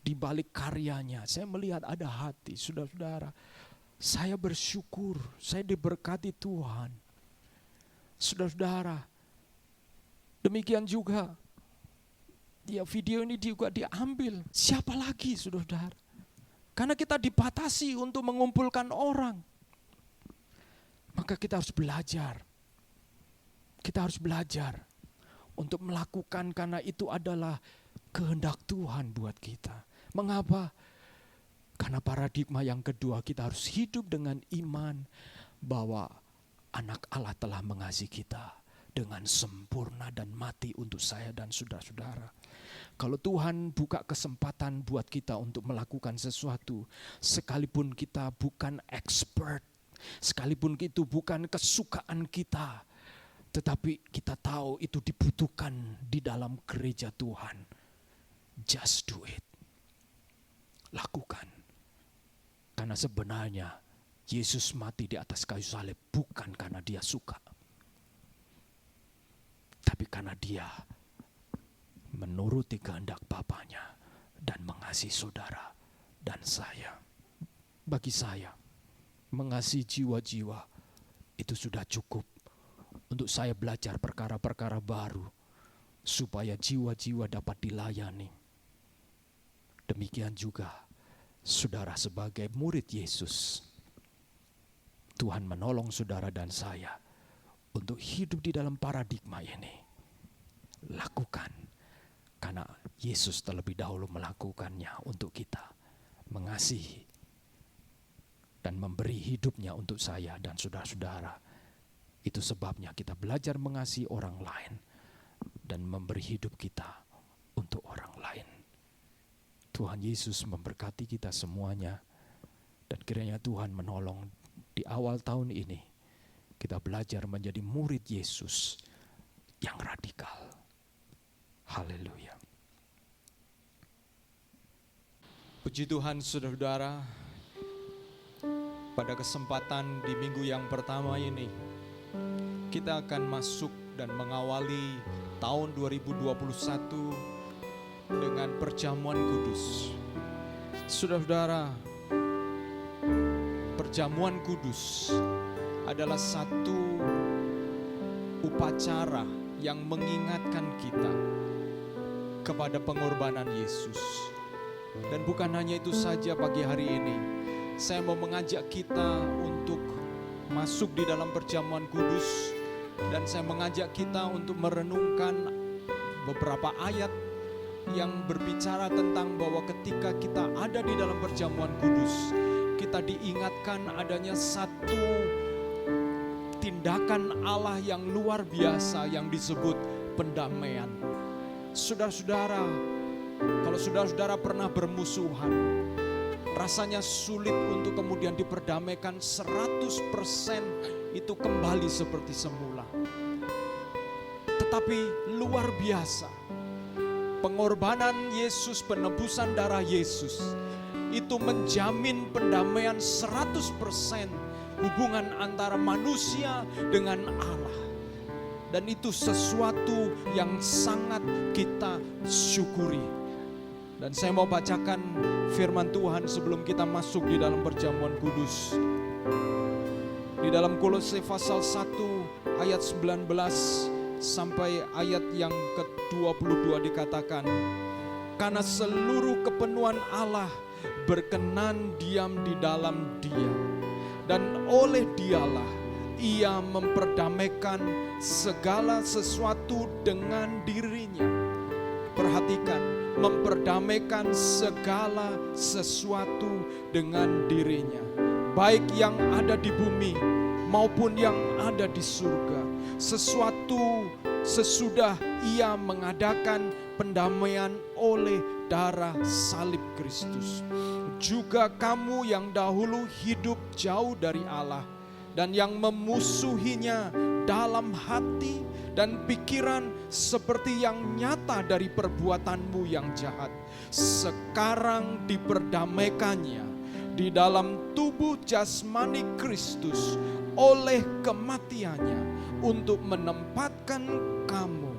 di balik karyanya, saya melihat ada hati, saudara-saudara. Saya bersyukur, saya diberkati Tuhan. Saudara-saudara, demikian juga ya video ini juga diambil. Siapa lagi, saudara-saudara? Karena kita dibatasi untuk mengumpulkan orang. Maka kita harus belajar. Kita harus belajar untuk melakukan karena itu adalah kehendak Tuhan buat kita. Mengapa? Karena paradigma yang kedua kita harus hidup dengan iman bahwa anak Allah telah mengasihi kita dengan sempurna dan mati untuk saya dan saudara-saudara. Kalau Tuhan buka kesempatan buat kita untuk melakukan sesuatu, sekalipun kita bukan expert, sekalipun itu bukan kesukaan kita, tetapi kita tahu itu dibutuhkan di dalam gereja Tuhan. Just do it. Lakukan. Karena sebenarnya Yesus mati di atas kayu salib bukan karena dia suka, tapi karena dia menuruti kehendak Bapanya dan mengasihi saudara dan saya. Bagi saya, mengasihi jiwa-jiwa itu sudah cukup untuk saya belajar perkara-perkara baru supaya jiwa-jiwa dapat dilayani. Demikian juga saudara sebagai murid Yesus. Tuhan menolong saudara dan saya untuk hidup di dalam paradigma ini. Lakukan karena Yesus terlebih dahulu melakukannya untuk kita. Mengasihi dan memberi hidupnya untuk saya dan saudara-saudara. Itu sebabnya kita belajar mengasihi orang lain dan memberi hidup kita untuk orang lain. Tuhan Yesus memberkati kita semuanya dan kiranya Tuhan menolong di awal tahun ini kita belajar menjadi murid Yesus yang radikal. Haleluya. Puji Tuhan, saudara-saudara, pada kesempatan di minggu yang pertama ini kita akan masuk dan mengawali tahun 2021 dengan perjamuan kudus. Saudara-saudara, perjamuan kudus adalah satu upacara yang mengingatkan kita kepada pengorbanan Yesus. Dan bukan hanya itu saja pagi hari ini, saya mau mengajak kita untuk masuk di dalam perjamuan kudus dan saya mengajak kita untuk merenungkan beberapa ayat yang berbicara tentang bahwa ketika kita ada di dalam perjamuan kudus, kita diingatkan adanya satu tindakan Allah yang luar biasa yang disebut pendamaian. Saudara-saudara, kalau saudara-saudara pernah bermusuhan, rasanya sulit untuk kemudian diperdamaikan 100% itu kembali seperti semula. Tetapi luar biasa, pengorbanan Yesus, penebusan darah Yesus, itu menjamin pendamaian 100% hubungan antara manusia dengan Allah. Dan itu sesuatu yang sangat kita syukuri. Dan saya mau bacakan firman Tuhan sebelum kita masuk di dalam perjamuan kudus. Di dalam Kolose pasal 1 ayat 19 sampai ayat yang ke-22 dikatakan, karena seluruh kepenuhan Allah berkenan diam di dalam Dia, dan oleh Dialah Ia memperdamaikan segala sesuatu dengan dirinya. Perhatikan, memperdamaikan segala sesuatu dengan dirinya, baik yang ada di bumi maupun yang ada di surga. Sesuatu sesudah Ia mengadakan pendamaian oleh darah salib Kristus. Juga kamu yang dahulu hidup jauh dari Allah dan yang memusuhinya dalam hati dan pikiran seperti yang nyata dari perbuatanmu yang jahat, sekarang diperdamaikannya di dalam tubuh jasmani Kristus oleh kematiannya, untuk menempatkan kamu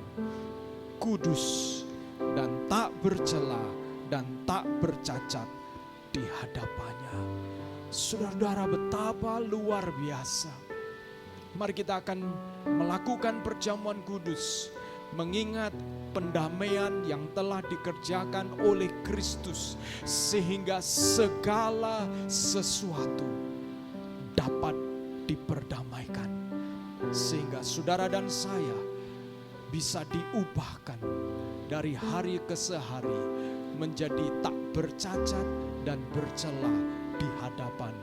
kudus dan tak bercela dan tak bercacat di hadapannya. Saudara-saudara, betapa luar biasa. Mari kita akan melakukan perjamuan kudus, mengingat pendamaian yang telah dikerjakan oleh Kristus, sehingga segala sesuatu dapat diperdamaikan, sehingga saudara dan saya bisa diubahkan dari hari ke hari menjadi tak bercacat dan bercela di hadapan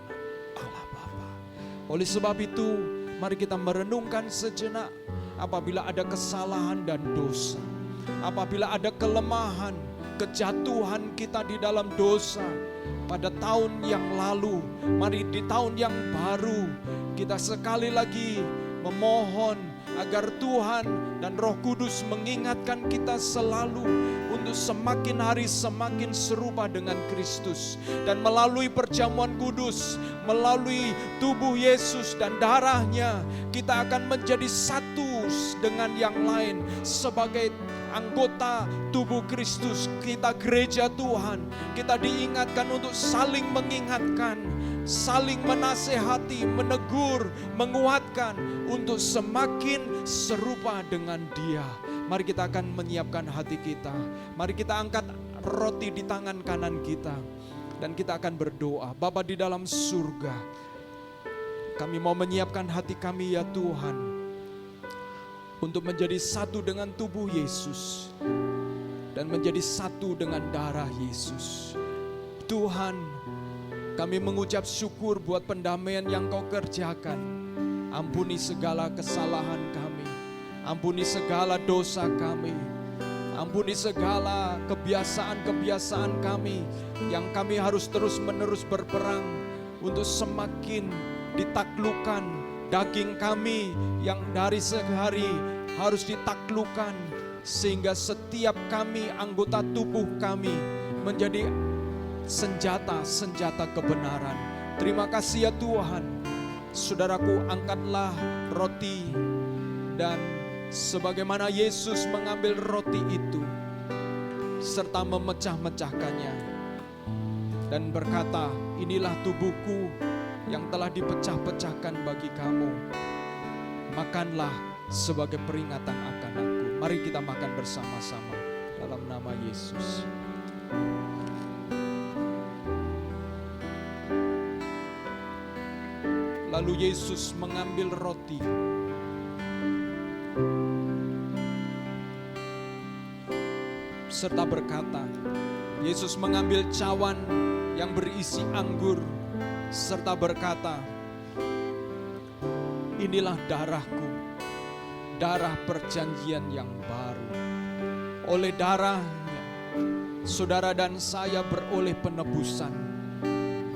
Allah Bapa. Oleh sebab itu, mari kita merenungkan sejenak. Apabila ada kesalahan dan dosa, apabila ada kelemahan, kejatuhan kita di dalam dosa pada tahun yang lalu, mari di tahun yang baru kita sekali lagi memohon agar Tuhan dan Roh Kudus mengingatkan kita selalu untuk semakin hari semakin serupa dengan Kristus. Dan melalui perjamuan kudus, melalui tubuh Yesus dan darahnya, kita akan menjadi satu dengan yang lain sebagai anggota tubuh Kristus. Kita gereja Tuhan, kita diingatkan untuk saling mengingatkan, saling menasehati, menegur, menguatkan untuk semakin serupa dengan Dia. Mari kita akan menyiapkan hati kita. Mari kita angkat roti di tangan kanan kita dan kita akan berdoa. Bapa di dalam surga, kami mau menyiapkan hati kami ya Tuhan, untuk menjadi satu dengan tubuh Yesus dan menjadi satu dengan darah Yesus. Tuhan, kami mengucap syukur buat pendamaian yang Kau kerjakan. Ampuni segala kesalahan kami, ampuni segala dosa kami, ampuni segala kebiasaan-kebiasaan kami yang kami harus terus-menerus berperang untuk semakin ditaklukkan. Daging kami yang dari sehari harus ditaklukkan, sehingga setiap kami, anggota tubuh kami, menjadi senjata-senjata kebenaran. Terima kasih ya Tuhan. Saudaraku, angkatlah roti, dan sebagaimana Yesus mengambil roti itu serta memecah-mecahkannya dan berkata, inilah tubuhku yang telah dipecah-pecahkan bagi kamu. Makanlah sebagai peringatan akan aku. Mari kita makan bersama-sama dalam nama Yesus. Lalu Yesus mengambil roti, serta berkata, Yesus mengambil cawan yang berisi anggur, serta berkata, inilah darahku, darah perjanjian yang baru. Oleh darahnya, saudara dan saya beroleh penebusan.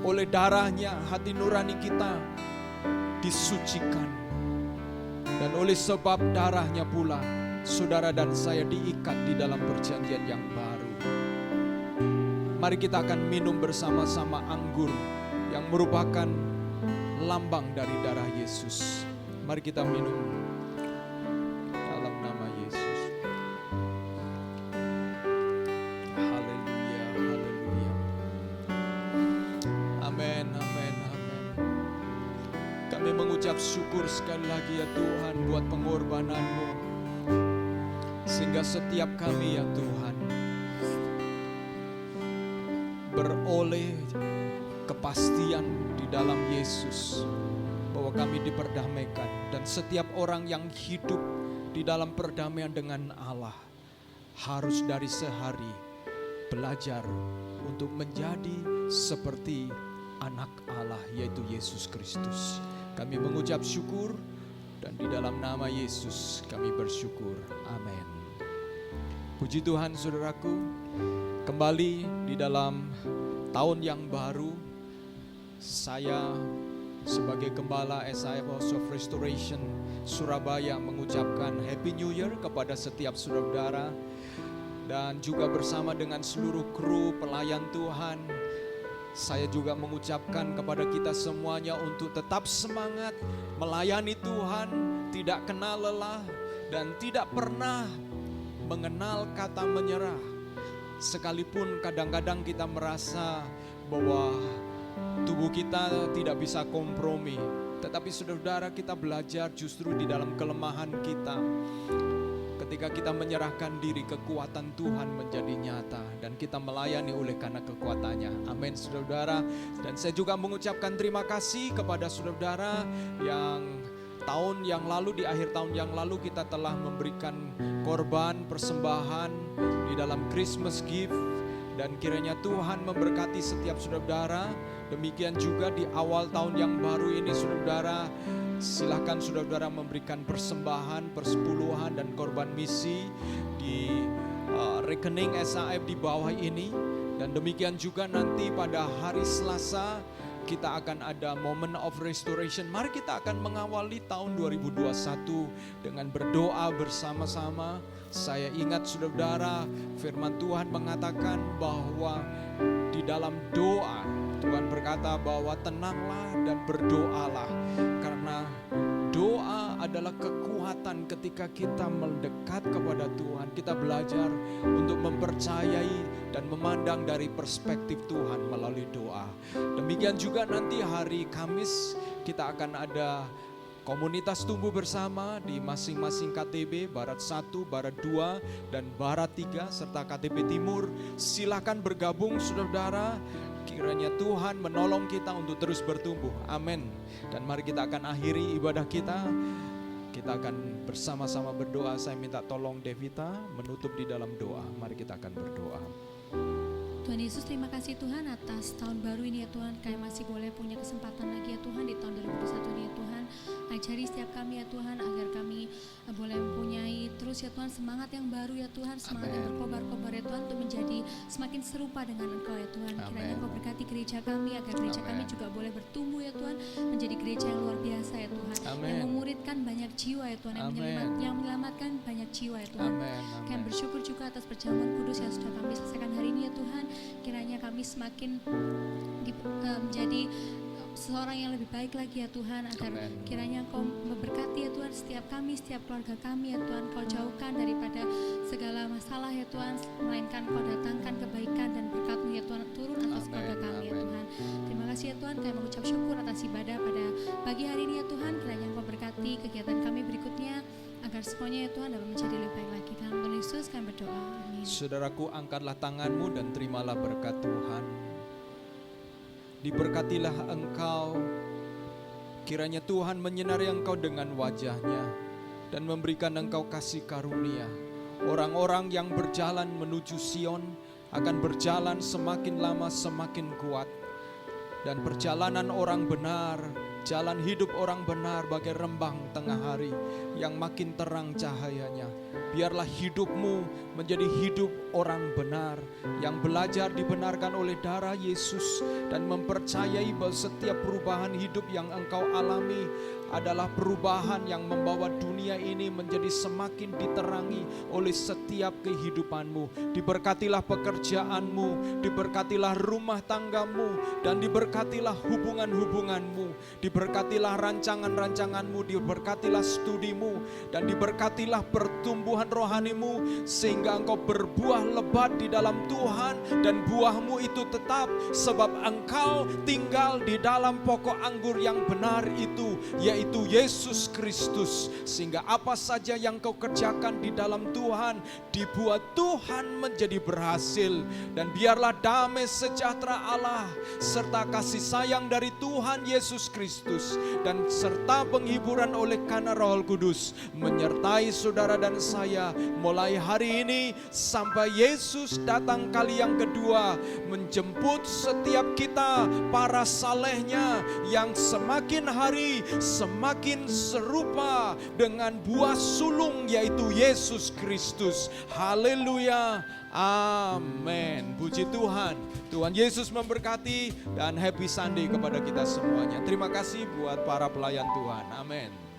Oleh darahnya, hati nurani kita disucikan. Dan oleh sebab darahnya pula, saudara dan saya diikat di dalam perjanjian yang baru. Mari kita akan minum bersama-sama anggur yang merupakan lambang dari darah Yesus. Mari kita minum. Kami mengucap syukur sekali lagi ya Tuhan buat pengorbanan-Mu. Sehingga setiap kami ya Tuhan beroleh kepastian di dalam Yesus bahwa kami diperdamaikan. Dan setiap orang yang hidup di dalam perdamaian dengan Allah harus dari sehari belajar untuk menjadi seperti anak Allah, yaitu Yesus Kristus. Kami mengucap syukur dan di dalam nama Yesus kami bersyukur. Amin. Puji Tuhan saudaraku, kembali di dalam tahun yang baru, saya sebagai Gembala SIF House of Restoration Surabaya mengucapkan Happy New Year kepada setiap saudara dan juga bersama dengan seluruh kru pelayan Tuhan. Saya juga mengucapkan kepada kita semuanya untuk tetap semangat melayani Tuhan, tidak kenal lelah dan tidak pernah mengenal kata menyerah. Sekalipun kadang-kadang kita merasa bahwa tubuh kita tidak bisa kompromi, tetapi saudara kita belajar justru di dalam kelemahan kita. Ketika kita menyerahkan diri, kekuatan Tuhan menjadi nyata dan kita melayani oleh karena kekuatannya. Amin saudara. Dan saya juga mengucapkan terima kasih kepada saudara yang tahun yang lalu, di akhir tahun yang lalu kita telah memberikan korban persembahan di dalam Christmas gift. Dan kiranya Tuhan memberkati setiap saudara. Demikian juga di awal tahun yang baru ini saudara, silakan saudara memberikan persembahan, persepuluhan dan korban misi di rekening SAF di bawah ini. Dan demikian juga nanti pada hari Selasa kita akan ada Moment of Restoration. Mari kita akan mengawali tahun 2021 dengan berdoa bersama-sama. Saya ingat saudara, firman Tuhan mengatakan bahwa di dalam doa Tuhan berkata bahwa tenanglah dan berdoalah, karena doa adalah kekuatan ketika kita mendekat kepada Tuhan. Kita belajar untuk mempercayai dan memandang dari perspektif Tuhan melalui doa. Demikian juga nanti hari Kamis kita akan ada komunitas tumbuh bersama di masing-masing KTB, Barat 1, Barat 2, dan Barat 3, serta KTB Timur. Silakan bergabung saudara. Kiranya Tuhan menolong kita untuk terus bertumbuh. Amin. Dan mari kita akan akhiri ibadah kita. Kita akan bersama-sama berdoa. Saya minta tolong Devita menutup di dalam doa. Mari kita akan berdoa. Tuhan Yesus, terima kasih Tuhan atas tahun baru ini ya Tuhan. Kami masih boleh punya kesempatan lagi ya Tuhan di tahun 2021 ini ya Tuhan. Ajari setiap kami ya Tuhan agar kami boleh mempunyai terus ya Tuhan semangat yang baru ya Tuhan. Semangat yang berkobar-kobar ya Tuhan untuk menjadi semakin serupa dengan Engkau ya Tuhan. Kiranya Engkau berkati gereja kami agar gereja kami juga boleh bertumbuh ya Tuhan. Menjadi gereja yang luar biasa ya Tuhan. Yang memuridkan banyak jiwa ya Tuhan. Yang menyelamatkan banyak jiwa ya Tuhan. Kami bersyukur juga atas perjamuan kudus yang sudah kami selesaikan hari ini ya Tuhan. Kiranya kami semakin menjadi seseorang yang lebih baik lagi ya Tuhan, agar kiranya Engkau memberkati ya Tuhan setiap kami, setiap keluarga kami ya Tuhan. Kau jauhkan daripada segala masalah ya Tuhan, melainkan Kau datangkan kebaikan dan berkat-Mu ya Tuhan turun atas keluarga kami ya Tuhan. Terima kasih ya Tuhan, kami mengucap syukur atas ibadah pada pagi hari ini ya Tuhan. Kiranya Engkau berkati kegiatan kami berikutnya, agar semuanya ya Tuhan dapat menjadi lebih baik lagi. Dalam Tuhan Yesus kami berdoa, amin. Saudaraku, angkatlah tanganmu dan terimalah berkat Tuhan. Diberkatilah engkau, kiranya Tuhan menyinari engkau dengan wajahnya dan memberikan engkau kasih karunia. Orang-orang yang berjalan menuju Sion akan berjalan semakin lama semakin kuat. Dan perjalanan orang benar, jalan hidup orang benar bagai rembang tengah hari yang makin terang cahayanya. Biarlah hidupmu menjadi hidup orang benar yang belajar dibenarkan oleh darah Yesus dan mempercayai bahwa setiap perubahan hidup yang engkau alami adalah perubahan yang membawa dunia ini menjadi semakin diterangi oleh setiap kehidupanmu. Diberkatilah pekerjaanmu, diberkatilah rumah tanggamu, dan diberkatilah hubungan-hubunganmu, diberkatilah rancangan-rancanganmu, diberkatilah studimu, dan diberkatilah pertumbuhan rohanimu, sehingga engkau berbuah lebat di dalam Tuhan, dan buahmu itu tetap, sebab engkau tinggal di dalam pokok anggur yang benar itu, yaitu Yesus Kristus. Sehingga apa saja yang kau kerjakan di dalam Tuhan, dibuat Tuhan menjadi berhasil. Dan biarlah damai sejahtera Allah serta kasih sayang dari Tuhan Yesus Kristus dan serta penghiburan oleh karena Roh Kudus menyertai saudara dan saya mulai hari ini sampai Yesus datang kali yang kedua, menjemput setiap kita para salehnya yang semakin hari semakin serupa dengan buah sulung, yaitu Yesus Kristus. Haleluya, amin. Puji Tuhan. Tuhan Yesus memberkati dan happy Sunday kepada kita semuanya. Terima kasih buat para pelayan Tuhan. Amin.